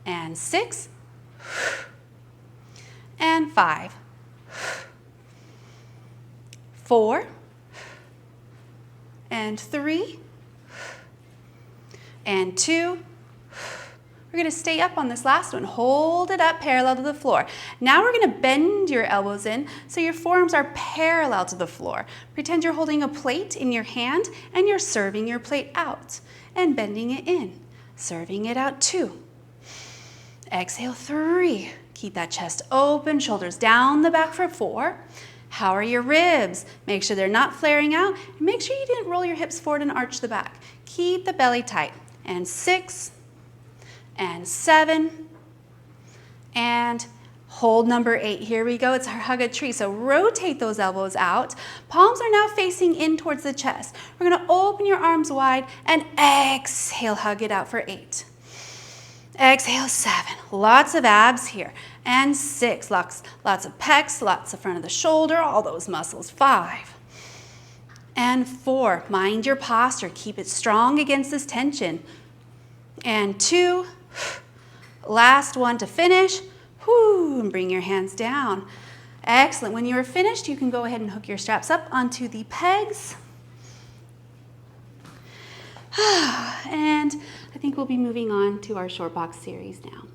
[SPEAKER 2] And 6. And 5. 4. And 3, and 2. We're going to stay up on this last one. Hold it up parallel to the floor. Now we're going to bend your elbows in so your forearms are parallel to the floor. Pretend you're holding a plate in your hand and you're serving your plate out and bending it in. Serving it out 2. Exhale 3. Keep that chest open, shoulders down the back for 4. How are your ribs? Make sure they're not flaring out. And make sure you didn't roll your hips forward and arch the back. Keep the belly tight. And 6, and 7, and hold number 8. Here we go. It's our hug a tree. So rotate those elbows out. Palms are now facing in towards the chest. We're going to open your arms wide and exhale, hug it out for 8. Exhale, 7. Lots of abs here. And 6. Lots of pecs, lots of front of the shoulder, all those muscles. 5. And 4. Mind your posture. Keep it strong against this tension. And 2. Last one to finish. Whoo, and bring your hands down. Excellent. When you are finished, you can go ahead and hook your straps up onto the pegs. And I think we'll be moving on to our short box series now.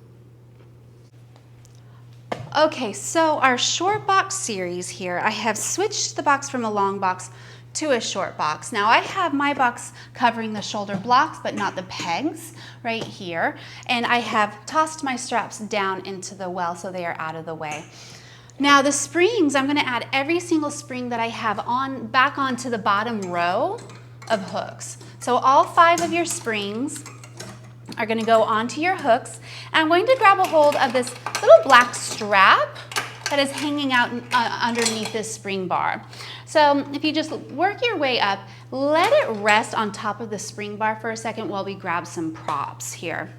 [SPEAKER 2] Okay, so our short box series here, I have switched the box from a long box to a short box. Now I have my box covering the shoulder blocks, but not the pegs right here. And I have tossed my straps down into the well so they are out of the way. Now the springs, I'm gonna add every single spring that I have on back onto the bottom row of hooks. So all 5 of your springs are gonna go onto your hooks. And I'm going to grab a hold of this little black strap that is hanging out underneath this spring bar. So if you just work your way up, let it rest on top of the spring bar for a second while we grab some props here.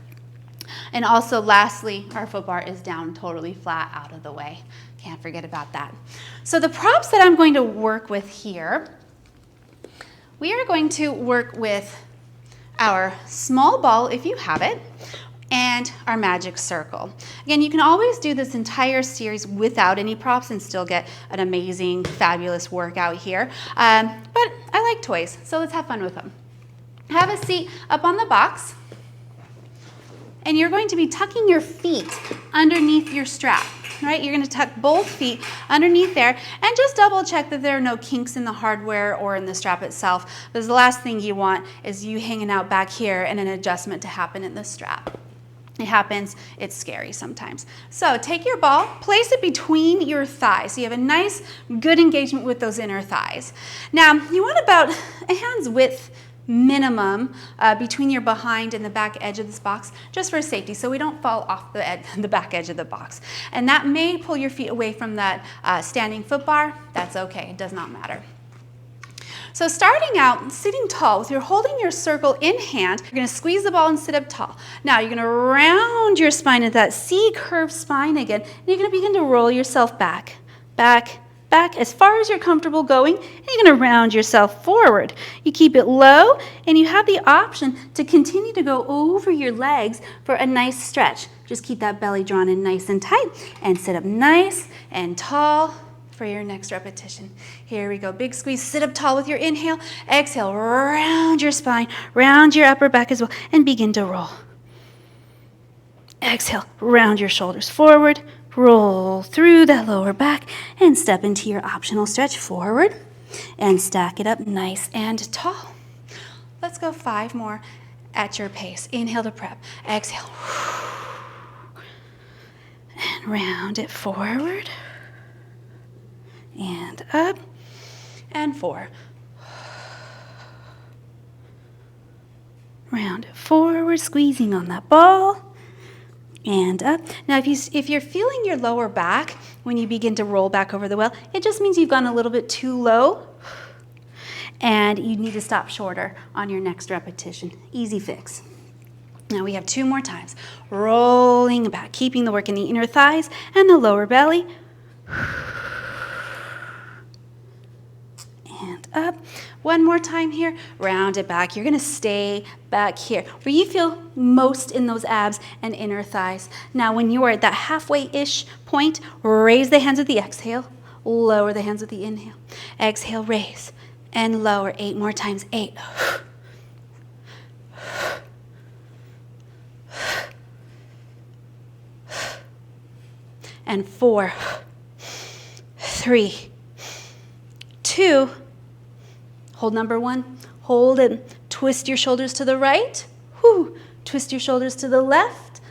[SPEAKER 2] And also lastly, our foot bar is down totally flat out of the way. Can't forget about that. So the props that I'm going to work with here, we are going to work with our small ball, if you have it, and our magic circle. Again, you can always do this entire series without any props and still get an amazing, fabulous workout here. But I like toys, so let's have fun with them. Have a seat up on the box, and you're going to be tucking your feet underneath your strap. Right? You're going to tuck both feet underneath there and just double check that there are no kinks in the hardware or in the strap itself, because the last thing you want is you hanging out back here and an adjustment to happen in the strap. It happens, it's scary sometimes. So take your ball, place it between your thighs so you have a nice, good engagement with those inner thighs. Now, you want about a hand's width minimum between your behind and the back edge of this box, just for safety, so we don't fall off the back edge of the box. And that may pull your feet away from that standing foot bar. That's okay, it does not matter. So starting out, sitting tall, with you're holding your circle in hand, you're gonna squeeze the ball and sit up tall. Now you're gonna round your spine into that C-curved spine again, and you're gonna begin to roll yourself back, back, back as far as you're comfortable going, and you're going to round yourself forward. You keep it low, and you have the option to continue to go over your legs for a nice stretch. Just keep that belly drawn in nice and tight, and sit up nice and tall for your next repetition. Here we go. Big squeeze. Sit up tall with your inhale. Exhale. Round your spine. Round your upper back as well, and begin to roll. Exhale. Round your shoulders forward. Roll through that lower back and step into your optional stretch forward and stack it up nice and tall. Let's go 5 more at your pace. Inhale to prep. Exhale. And round it forward and up and 4. Round it forward, squeezing on that ball. And up. Now, if you're feeling your lower back when you begin to roll back over the well, it just means you've gone a little bit too low, and you need to stop shorter on your next repetition. Easy fix. Now we have 2 more times. Rolling back, keeping the work in the inner thighs and the lower belly. And up. 1 more time here. Round it back. You're going to stay back here where you feel most in those abs and inner thighs. Now, when you are at that halfway-ish point, raise the hands with the exhale. Lower the hands with the inhale. Exhale, raise and lower. 8 more times. 8. And 4, 3, 2. Hold number 1. Hold it. Twist your shoulders to the right. Whew. Twist your shoulders to the left.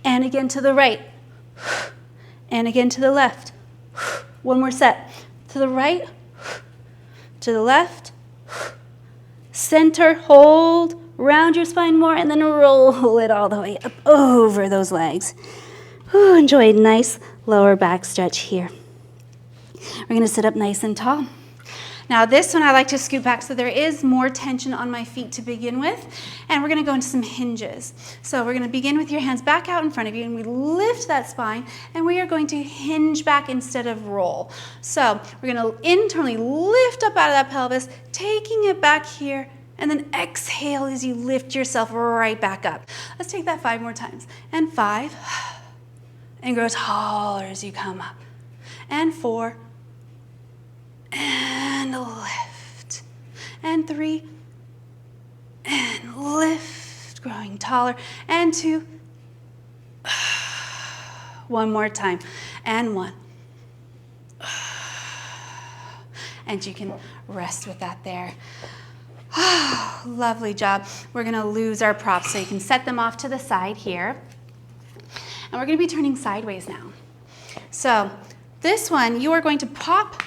[SPEAKER 2] And again to the right. And again to the left. 1 more set. To the right. To the left. Center. Hold. round your spine more, and then roll it all the way up over those legs. Ooh, enjoy a nice lower back stretch here. We're gonna sit up nice and tall. Now this one I like to scoot back so there is more tension on my feet to begin with, and we're gonna go into some hinges. So we're gonna begin with your hands back out in front of you, and we lift that spine, and we are going to hinge back instead of roll. So we're gonna internally lift up out of that pelvis, taking it back here, and then exhale as you lift yourself right back up. Let's take that 5 more times. And 5, and grow taller as you come up. And 4, and lift. And 3, and lift, growing taller. And 2, 1 more time. And 1. And you can rest with that there. Lovely job. We're gonna lose our props, so you can set them off to the side here. And we're gonna be turning sideways now. So this one, you are going to prop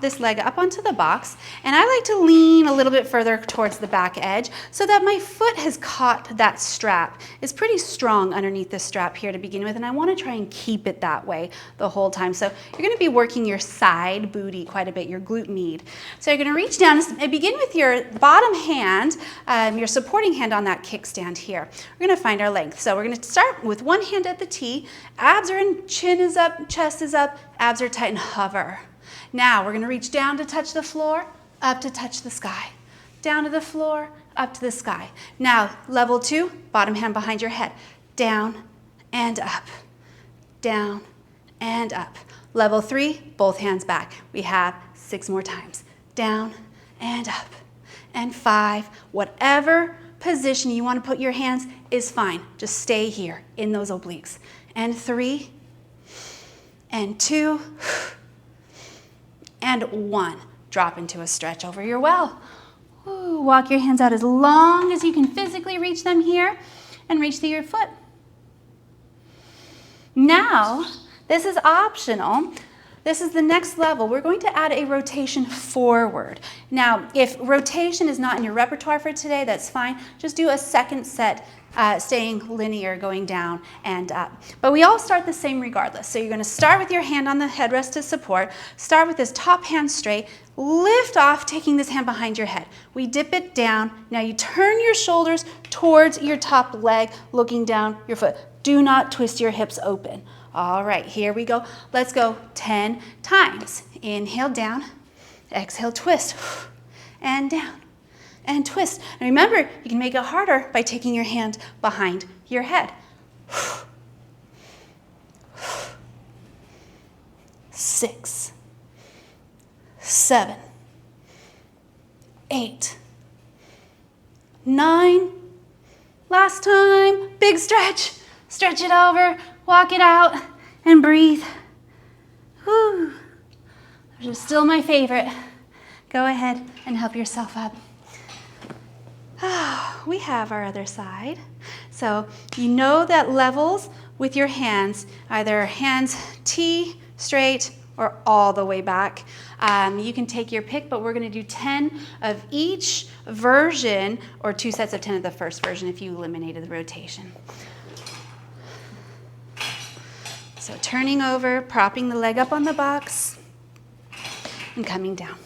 [SPEAKER 2] this leg up onto the box, and I like to lean a little bit further towards the back edge so that my foot has caught that strap. It's pretty strong underneath this strap here to begin with, and I want to try and keep it that way the whole time. So you're going to be working your side booty quite a bit, your glute med. So you're going to reach down and begin with your bottom hand, your supporting hand on that kickstand here. We're going to find our length. So we're going to start with one hand at the T, abs are in, chin is up, chest is up, abs are tight, and hover. Now we're going to reach down to touch the floor, up to touch the sky. Down to the floor, up to the sky. Now, level 2, bottom hand behind your head. Down and up. Down and up. Level 3, both hands back. We have 6 more times. Down and up. And 5, whatever position you want to put your hands is fine. Just stay here in those obliques. And 3, and 2, and 1. Drop into a stretch over your well. Ooh, walk your hands out as long as you can physically reach them here, and reach through your foot. Now, this is optional. This is the next level. We're going to add a rotation forward. Now, if rotation is not in your repertoire for today, that's fine. Just do a second set, staying linear, going down and up. But we all start the same regardless. So you're going to start with your hand on the headrest to support. Start with this top hand straight. Lift off, taking this hand behind your head. We dip it down. Now you turn your shoulders towards your top leg, looking down your foot. Do not twist your hips open. All right, here we go. Let's go 10 times. Inhale, down. Exhale, twist. And down. And twist. And remember, you can make it harder by taking your hand behind your head. 6, 7, 8, 9. Last time. Big stretch. Stretch it over. Walk it out and breathe. Whew. Those are still my favorite. Go ahead and help yourself up. We have our other side. So you know that levels with your hands, either hands T, straight, or all the way back. You can take your pick, but we're going to do 10 of each version, or 2 sets of 10 of the first version if you eliminated the rotation. So turning over, propping the leg up on the box, and coming down.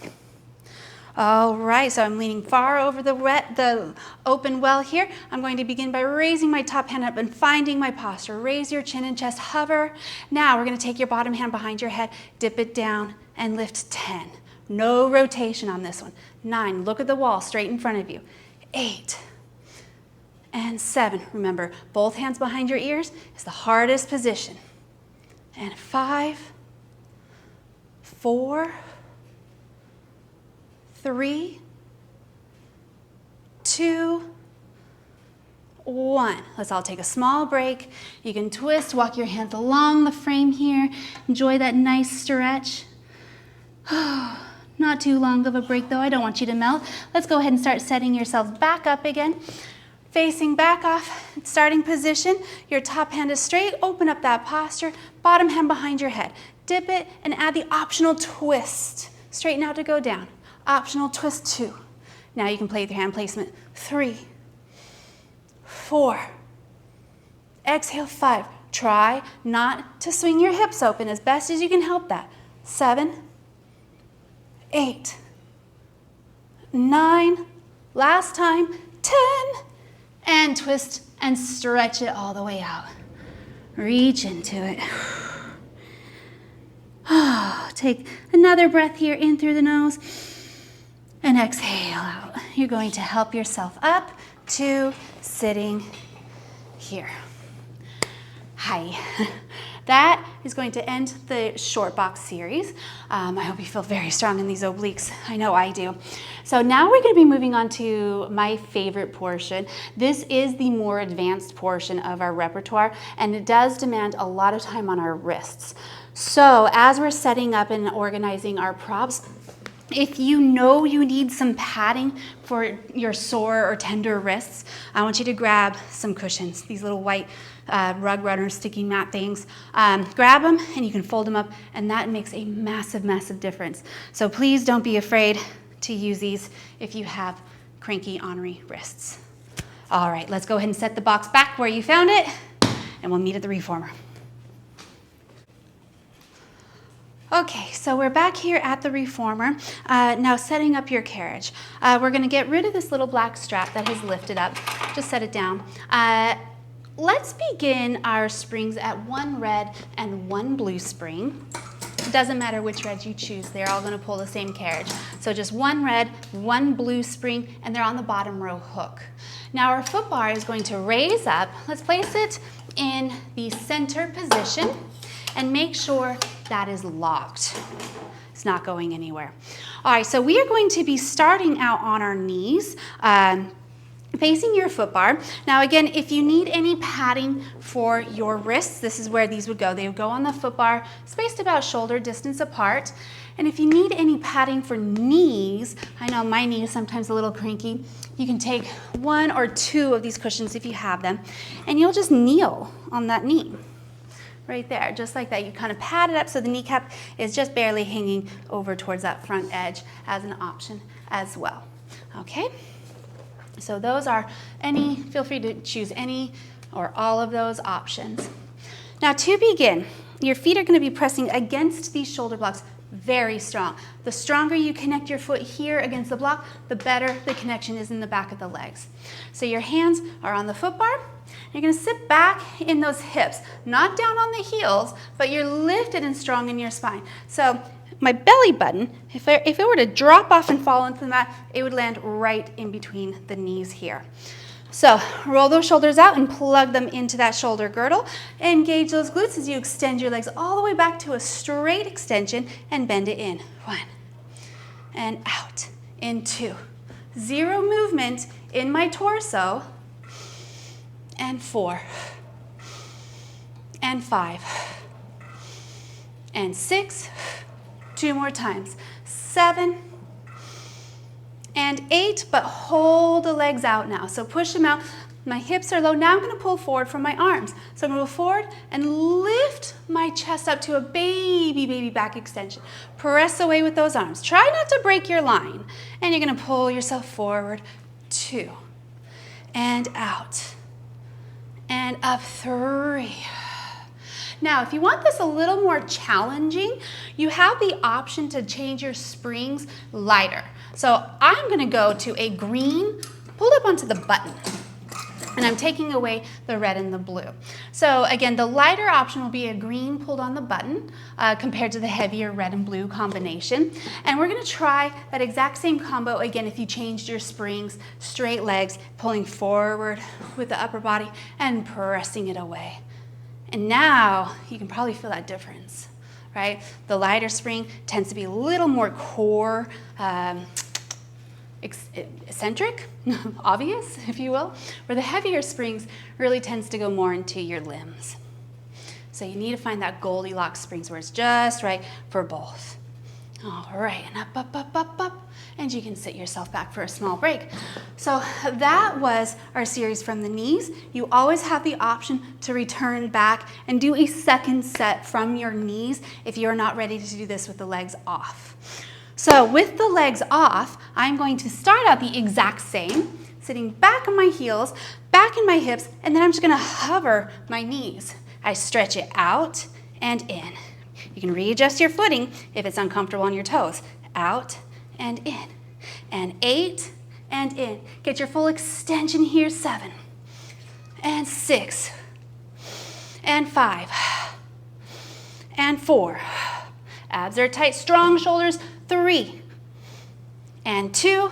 [SPEAKER 2] All right, so I'm leaning far over the open well here. I'm going to begin by raising my top hand up and finding my posture. Raise your chin and chest, hover. Now we're going to take your bottom hand behind your head, dip it down, and lift 10. No rotation on this one. 9, look at the wall straight in front of you. 8, and 7. Remember, both hands behind your ears is the hardest position. And 5, 4, 3, 2, 1. Let's all take a small break. You can twist, walk your hands along the frame here. Enjoy that nice stretch. Not too long of a break though, I don't want you to melt. Let's go ahead and start setting yourselves back up again. Facing back off, starting position. Your top hand is straight, open up that posture. Bottom hand behind your head. Dip it and add the optional twist. Straighten out to go down. Optional twist 2. Now you can play with your hand placement. 3, 4. Exhale, 5. Try not to swing your hips open as best as you can help that. 7, 8, 9, last time, 10, and twist and stretch it all the way out. Reach into it. Take another breath here in through the nose and exhale out. You're going to help yourself up to sitting here. Hi. That is going to end the short box series. I hope you feel very strong in these obliques. I know I do. So now we're going to be moving on to my favorite portion. This is the more advanced portion of our repertoire, and it does demand a lot of time on our wrists. So as we're setting up and organizing our props, if you know you need some padding for your sore or tender wrists, I want you to grab some cushions, these little white rug runners, sticky mat things. Grab them and you can fold them up, and that makes a massive, massive difference. So please don't be afraid to use these if you have cranky, ornery wrists. All right, let's go ahead and set the box back where you found it, and we'll meet at the reformer. Okay, so we're back here at the reformer, now setting up your carriage. We're gonna get rid of this little black strap that has lifted up. Just set it down. Let's begin our springs at 1 red and 1 blue spring. It doesn't matter which red you choose, they're all gonna pull the same carriage. So just 1 red, 1 blue spring, and they're on the bottom row hook. Now our foot bar is going to raise up. Let's place it in the center position and make sure that is locked. It's not going anywhere. All right, so we are going to be starting out on our knees, facing your foot bar. Now again, if you need any padding for your wrists, this is where these would go. They would go on the foot bar, spaced about shoulder distance apart. And if you need any padding for knees, I know my knee is sometimes a little cranky, you can take 1 or 2 of these cushions if you have them, and you'll just kneel on that knee. Right there, just like that. You kind of pad it up so the kneecap is just barely hanging over towards that front edge as an option as well. Okay? So those are feel free to choose any or all of those options. Now to begin, your feet are going to be pressing against these shoulder blocks very strong. The stronger you connect your foot here against the block, the better the connection is in the back of the legs. So your hands are on the foot bar. You're going to sit back in those hips, not down on the heels, but you're lifted and strong in your spine. So my belly button, if it were to drop off and fall into the mat, it would land right in between the knees here. So roll those shoulders out and plug them into that shoulder girdle. Engage those glutes as you extend your legs all the way back to a straight extension and bend it in. 1 and out in 2. 0 movement in my torso. And 4 and 5 and 6. 2 more times. 7 and 8, but hold the legs out now. So push them out. My hips are low. Now I'm going to pull forward from my arms. So I'm going to go forward and lift my chest up to a baby back extension. Press away with those arms. Try not to break your line. And you're going to pull yourself forward. 2 and out. And up 3. Now, if you want this a little more challenging, you have the option to change your springs lighter. So I'm going to go to a green pulled up onto the button. And I'm taking away the red and the blue. So again, the lighter option will be a green pulled on the button compared to the heavier red and blue combination. And we're going to try that exact same combo again if you changed your springs, straight legs, pulling forward with the upper body and pressing it away. And now you can probably feel that difference, right? The lighter spring tends to be a little more core eccentric, obvious, if you will, where the heavier springs really tends to go more into your limbs. So you need to find that Goldilocks springs where it's just right for both. All right, and up, and you can sit yourself back for a small break. So that was our series from the knees. You always have the option to return back and do a second set from your knees if you're not ready to do this with the legs off. So with the legs off, I'm going to start out the exact same, sitting back on my heels, back in my hips, and then I'm just gonna hover my knees. I stretch it out and in. You can readjust your footing if it's uncomfortable on your toes. Out and in. And 8 and in. Get your full extension here. 7 and 6 and 5 and 4. Abs are tight, strong shoulders. 3 and 2.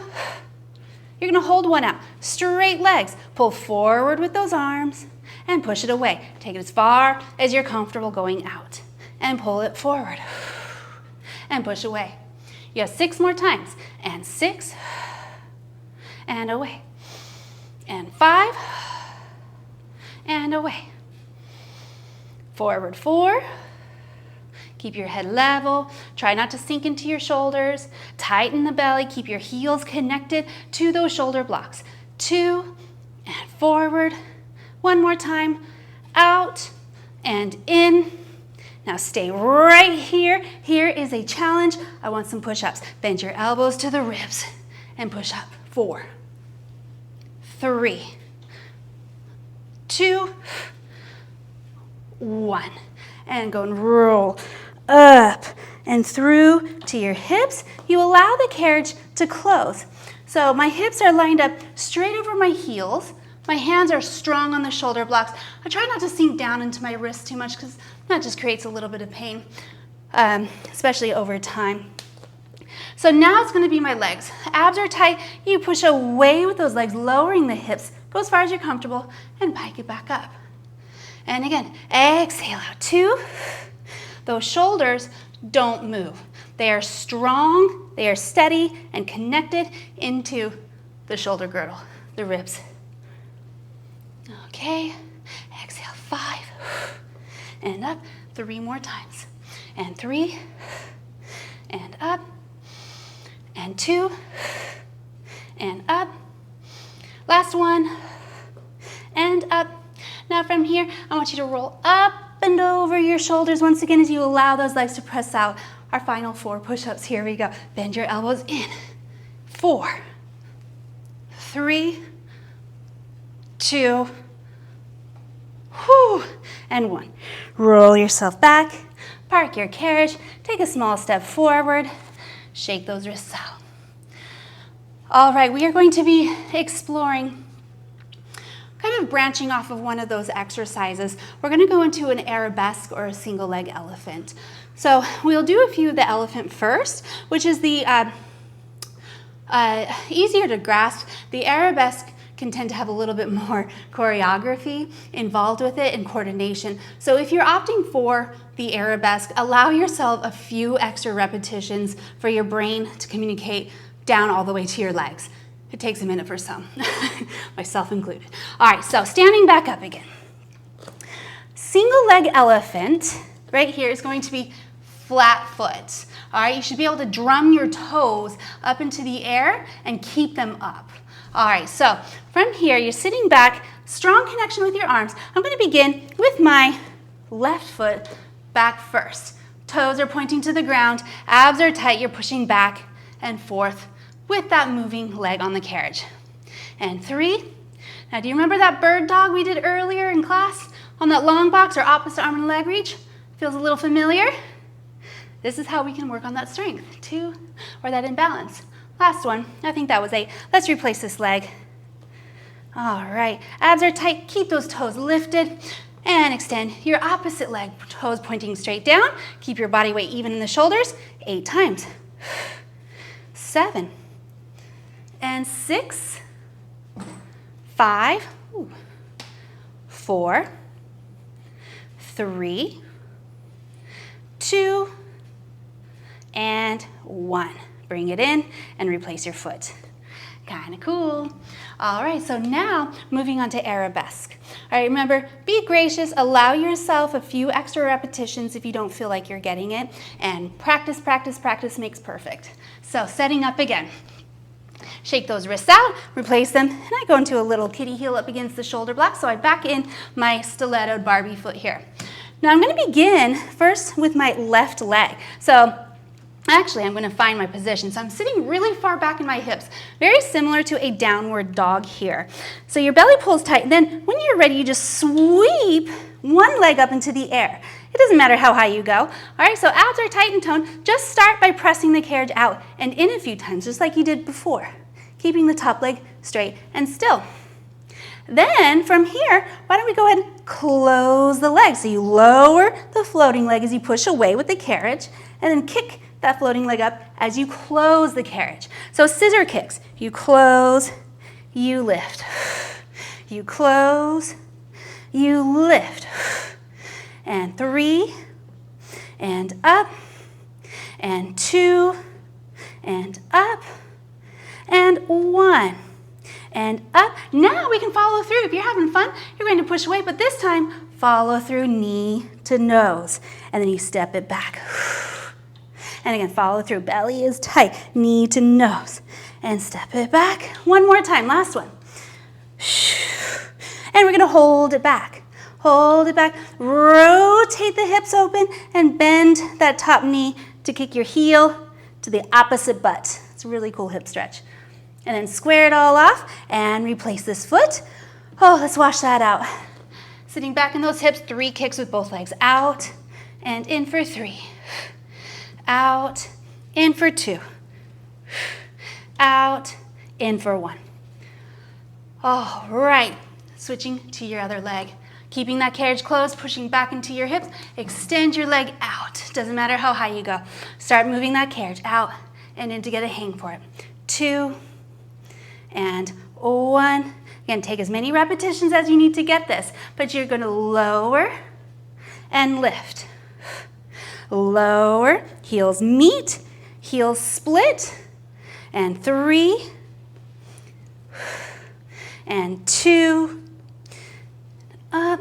[SPEAKER 2] You're gonna hold one out. Straight legs. Pull forward with those arms and push it away. Take it as far as you're comfortable going out and pull it forward and push away. You have 6 more times. And 6 and away. And 5 and away. Forward 4. Keep your head level. Try not to sink into your shoulders. Tighten the belly. Keep your heels connected to those shoulder blocks. 2 and forward. One more time. Out and in. Now stay right here. Here is a challenge. I want some push-ups. Bend your elbows to the ribs and push up. 4, 3, 2, 1. And go and roll up and through to your hips. You allow the carriage to close. So my hips are lined up straight over my heels. My hands are strong on the shoulder blocks. I try not to sink down into my wrists too much because that just creates a little bit of pain, especially over time. So now it's gonna be my legs. Abs are tight. You push away with those legs, lowering the hips. Go as far as you're comfortable and pike it back up. And again, exhale out. 2. Those shoulders don't move. They are strong, they are steady and connected into the shoulder girdle, the ribs. Okay, exhale. 5 and up. 3 more times. And 3 and up. And 2 and up. Last one and up. Now from here, I want you to roll up and over your shoulders once again as you allow those legs to press out. Our final 4 push-ups. Here we go. Bend your elbows in. 4, 3, 2, and 1. Roll yourself back. Park your carriage. Take a small step forward. Shake those wrists out. All right, we are going to be exploring, kind of branching off of one of those exercises. We're going to go into an arabesque or a single leg elephant. So we'll do a few of the elephant first, which is the easier to grasp. The arabesque can tend to have a little bit more choreography involved with it and coordination. So if you're opting for the arabesque, allow yourself a few extra repetitions for your brain to communicate down all the way to your legs. It takes a minute for some, myself included. All right, so standing back up again. Single leg elephant, right here, is going to be flat foot. All right, you should be able to drum your toes up into the air and keep them up. All right, so from here, you're sitting back, strong connection with your arms. I'm going to begin with my left foot back first. Toes are pointing to the ground, abs are tight, you're pushing back and forth with that moving leg on the carriage. And 3. Now, do you remember that bird dog we did earlier in class on that long box or opposite arm and leg reach? Feels a little familiar? This is how we can work on that strength, 2, or that imbalance. Last one, I think that was 8. Let's replace this leg. All right, abs are tight, keep those toes lifted and extend your opposite leg, toes pointing straight down. Keep your body weight even in the shoulders, 8 times. 7 and 6, 5, 4, 3, 2, and 1. Bring it in and replace your foot. Kind of cool. All right, so now moving on to arabesque. All right, remember, be gracious, allow yourself a few extra repetitions if you don't feel like you're getting it, and practice, practice, practice makes perfect. So setting up again. Shake those wrists out, replace them, and I go into a little kitty heel up against the shoulder block, so I back in my stilettoed Barbie foot here. Now I'm going to begin first with my left leg. So Actually, I'm going to find my position. So I'm sitting really far back in my hips, very similar to a downward dog here. So your belly pulls tight. Then when you're ready, you just sweep one leg up into the air. It doesn't matter how high you go. All right, so abs are tight and toned. Just start by pressing the carriage out and in a few times, just like you did before, keeping the top leg straight and still. Then from here, why don't we go ahead and close the leg. So you lower the floating leg as you push away with the carriage, and then kick that floating leg up as you close the carriage. So scissor kicks. You close, you lift. You close, you lift. And 3, and up, and 2, and up, and 1. And up. Now we can follow through. If you're having fun, you're going to push away, but this time, follow through knee to nose. And then you step it back. And again, follow through. Belly is tight. Knee to nose. And step it back. One more time. Last one. And we're going to hold it back. Hold it back. Rotate the hips open and bend that top knee to kick your heel to the opposite butt. It's a really cool hip stretch. And then square it all off and replace this foot. Oh, let's wash that out. Sitting back in those hips, 3 kicks with both legs. Out and in for 3. Out, in for 2. Out, in for 1. All right, switching to your other leg. Keeping that carriage closed, pushing back into your hips. Extend your leg out. Doesn't matter how high you go. Start moving that carriage out and in to get a hang for it. 2, and 1. Again, take as many repetitions as you need to get this, but you're going to lower and lift. Lower, heels meet, heels split, and 3, and 2, up,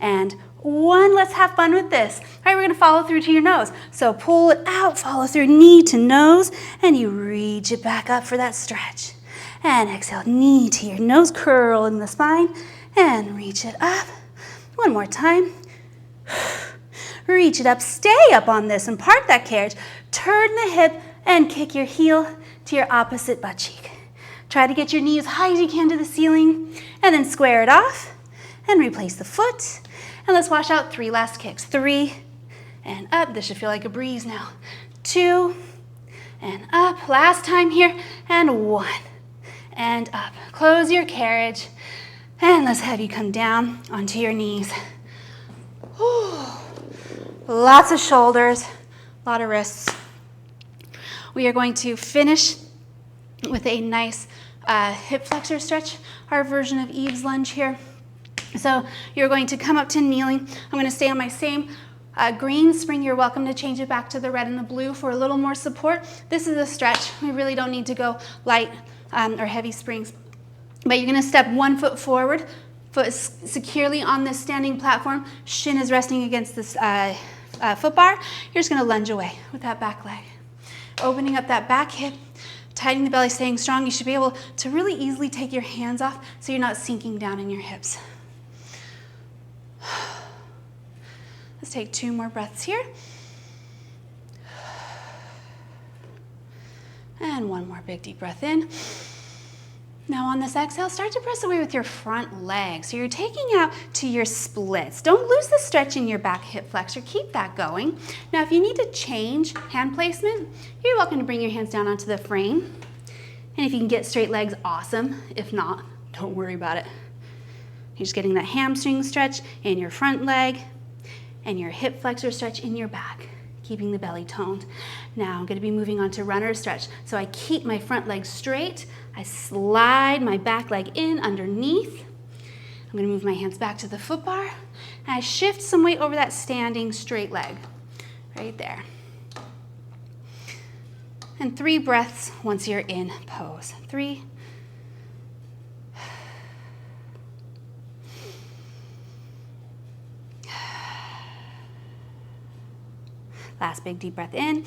[SPEAKER 2] and 1. Let's have fun with this. All right, we're going to follow through to your nose. So pull it out, follow through knee to nose, and you reach it back up for that stretch. And exhale, knee to your nose, curl in the spine, and reach it up. One more time. Reach it up, stay up on this and park that carriage. Turn the hip and kick your heel to your opposite butt cheek. Try to get your knee as high as you can to the ceiling, and then square it off and replace the foot. And let's wash out 3 last kicks. 3, and up. This should feel like a breeze now. 2, and up. Last time here, and 1. And up. Close your carriage, and let's have you come down onto your knees. Whew. Lots of shoulders, a lot of wrists. We are going to finish with a nice hip flexor stretch, our version of Eve's lunge here. So you're going to come up to kneeling. I'm going to stay on my same green spring. You're welcome to change it back to the red and the blue for a little more support. This is a stretch. We really don't need to go light or heavy springs. But you're going to step 1 foot forward, foot securely on this standing platform. Shin is resting against this foot bar. You're just going to lunge away with that back leg. Opening up that back hip, tightening the belly, staying strong. You should be able to really easily take your hands off so you're not sinking down in your hips. Let's take 2 more breaths here. And 1 more big deep breath in. Now on this exhale, start to press away with your front leg. So you're taking out to your splits. Don't lose the stretch in your back hip flexor. Keep that going. Now if you need to change hand placement, you're welcome to bring your hands down onto the frame. And if you can get straight legs, awesome. If not, don't worry about it. You're just getting that hamstring stretch in your front leg and your hip flexor stretch in your back, keeping the belly toned. Now I'm going to be moving on to runner stretch. So I keep my front leg straight. I slide my back leg in underneath. I'm going to move my hands back to the foot bar. And I shift some weight over that standing straight leg right there. And 3 breaths once you're in pose. 3. Last big deep breath in.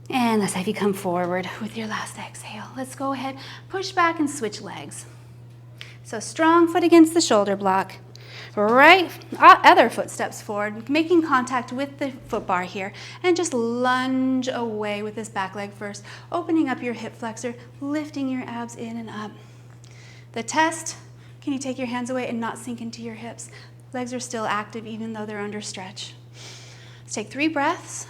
[SPEAKER 2] And let's have you come forward with your last exhale. Let's go ahead, push back and switch legs. So strong foot against the shoulder block. Right other footsteps forward, making contact with the foot bar here, and just lunge away with this back leg first, opening up your hip flexor, lifting your abs in and up. The test, can you take your hands away and not sink into your hips? Legs are still active even though they're under stretch. Let's take 3 breaths.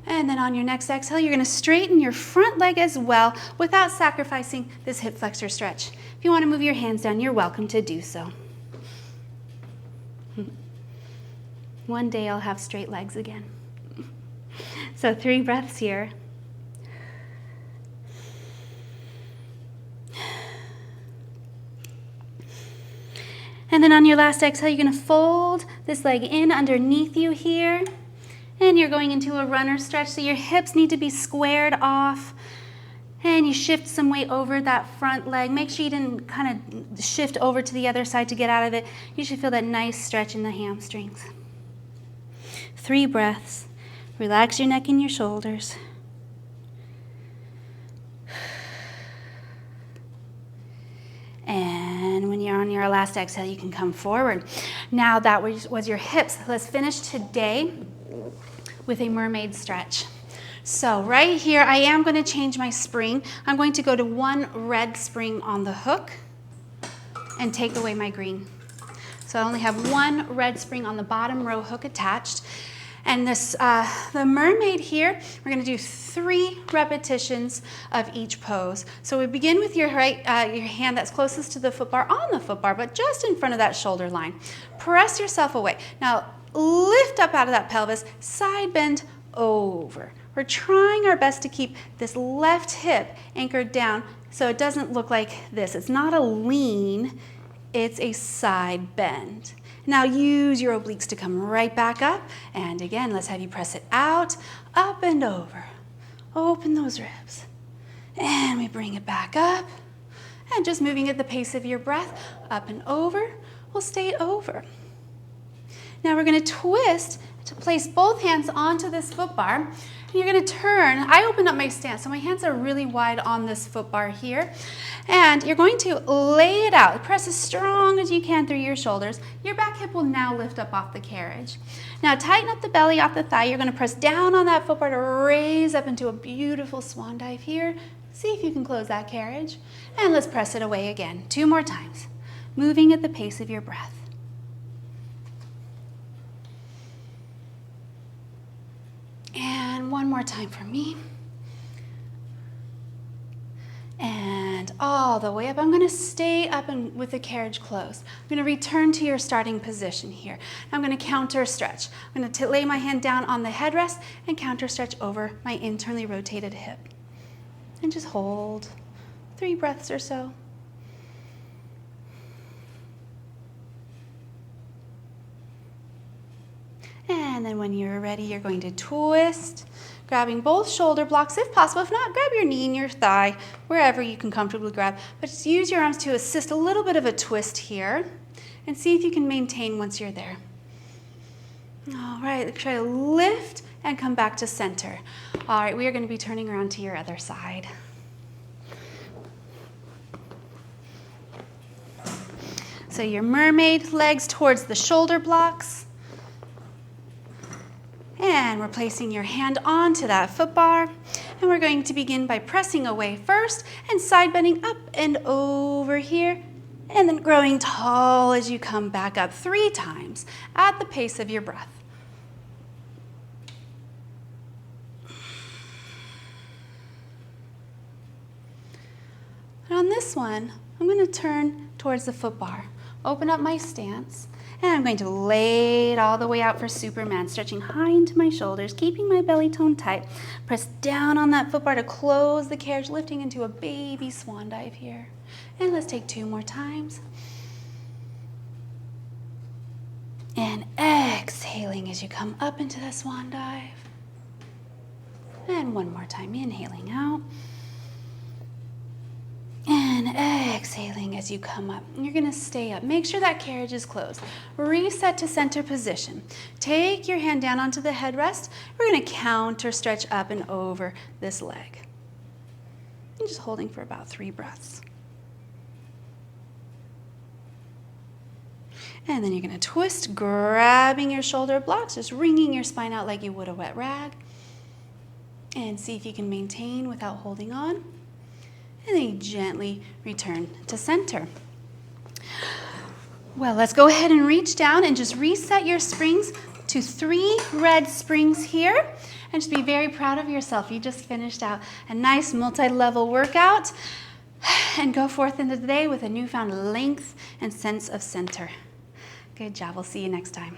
[SPEAKER 2] And then on your next exhale, you're going to straighten your front leg as well without sacrificing this hip flexor stretch. If you want to move your hands down, you're welcome to do so. One day I'll have straight legs again. So 3 breaths here. And then on your last exhale, you're going to fold this leg in underneath you here. And you're going into a runner stretch, so your hips need to be squared off. And you shift some weight over that front leg. Make sure you didn't kind of shift over to the other side to get out of it. You should feel that nice stretch in the hamstrings. 3 breaths. Relax your neck and your shoulders. And when you're on your last exhale, you can come forward. Now that was your hips. Let's finish today with a mermaid stretch. So right here, I am going to change my spring. I'm going to go to 1 red spring on the hook and take away my green. So I only have 1 red spring on the bottom row hook attached. And this, the mermaid here, we're going to do 3 repetitions of each pose. So we begin with your right, your hand that's closest to the foot bar on the foot bar, but just in front of that shoulder line. Press yourself away. Now lift up out of that pelvis, side bend over. We're trying our best to keep this left hip anchored down so it doesn't look like this. It's not a lean, it's a side bend. Now use your obliques to come right back up. And again, let's have you press it out, up and over. Open those ribs. And we bring it back up. And just moving at the pace of your breath, up and over. We'll stay over. Now we're going to twist to place both hands onto this foot bar. And you're going to turn. I opened up my stance, so my hands are really wide on this foot bar here. And you're going to lay it out. Press as strong as you can through your shoulders. Your back hip will now lift up off the carriage. Now tighten up the belly off the thigh. You're going to press down on that foot bar to raise up into a beautiful swan dive here. See if you can close that carriage. And let's press it away again. 2 more times. Moving at the pace of your breath. And 1 more time for me. And all the way up. I'm going to stay up and with the carriage closed. I'm going to return to your starting position here. I'm going to counter stretch. I'm going to lay my hand down on the headrest and counter stretch over my internally rotated hip. And just hold 3 breaths or so. And then when you're ready, you're going to twist, grabbing both shoulder blocks if possible. If not, grab your knee and your thigh, wherever you can comfortably grab. But just use your arms to assist a little bit of a twist here and see if you can maintain once you're there. All right, try to lift and come back to center. All right, we are going to be turning around to your other side. So your mermaid, legs towards the shoulder blocks. And we're placing your hand onto that foot bar. And we're going to begin by pressing away first and side bending up and over here. And then growing tall as you come back up 3 times at the pace of your breath. And on this one, I'm going to turn towards the foot bar. Open up my stance. And I'm going to lay it all the way out for Superman, stretching high into my shoulders, keeping my belly tone tight. Press down on that foot bar to close the carriage, lifting into a baby swan dive here. And let's take 2 more times. And exhaling as you come up into that swan dive. And 1 more time, inhaling out. And exhaling as you come up. You're going to stay up. Make sure that carriage is closed. Reset to center position. Take your hand down onto the headrest. We're going to counter stretch up and over this leg. And just holding for about 3 breaths. And then you're going to twist, grabbing your shoulder blocks, just wringing your spine out like you would a wet rag. And see if you can maintain without holding on. And then you gently return to center. Well, let's go ahead and reach down and just reset your springs to 3 red springs here. And just be very proud of yourself. You just finished out a nice multi-level workout. And go forth into the day with a newfound length and sense of center. Good job. We'll see you next time.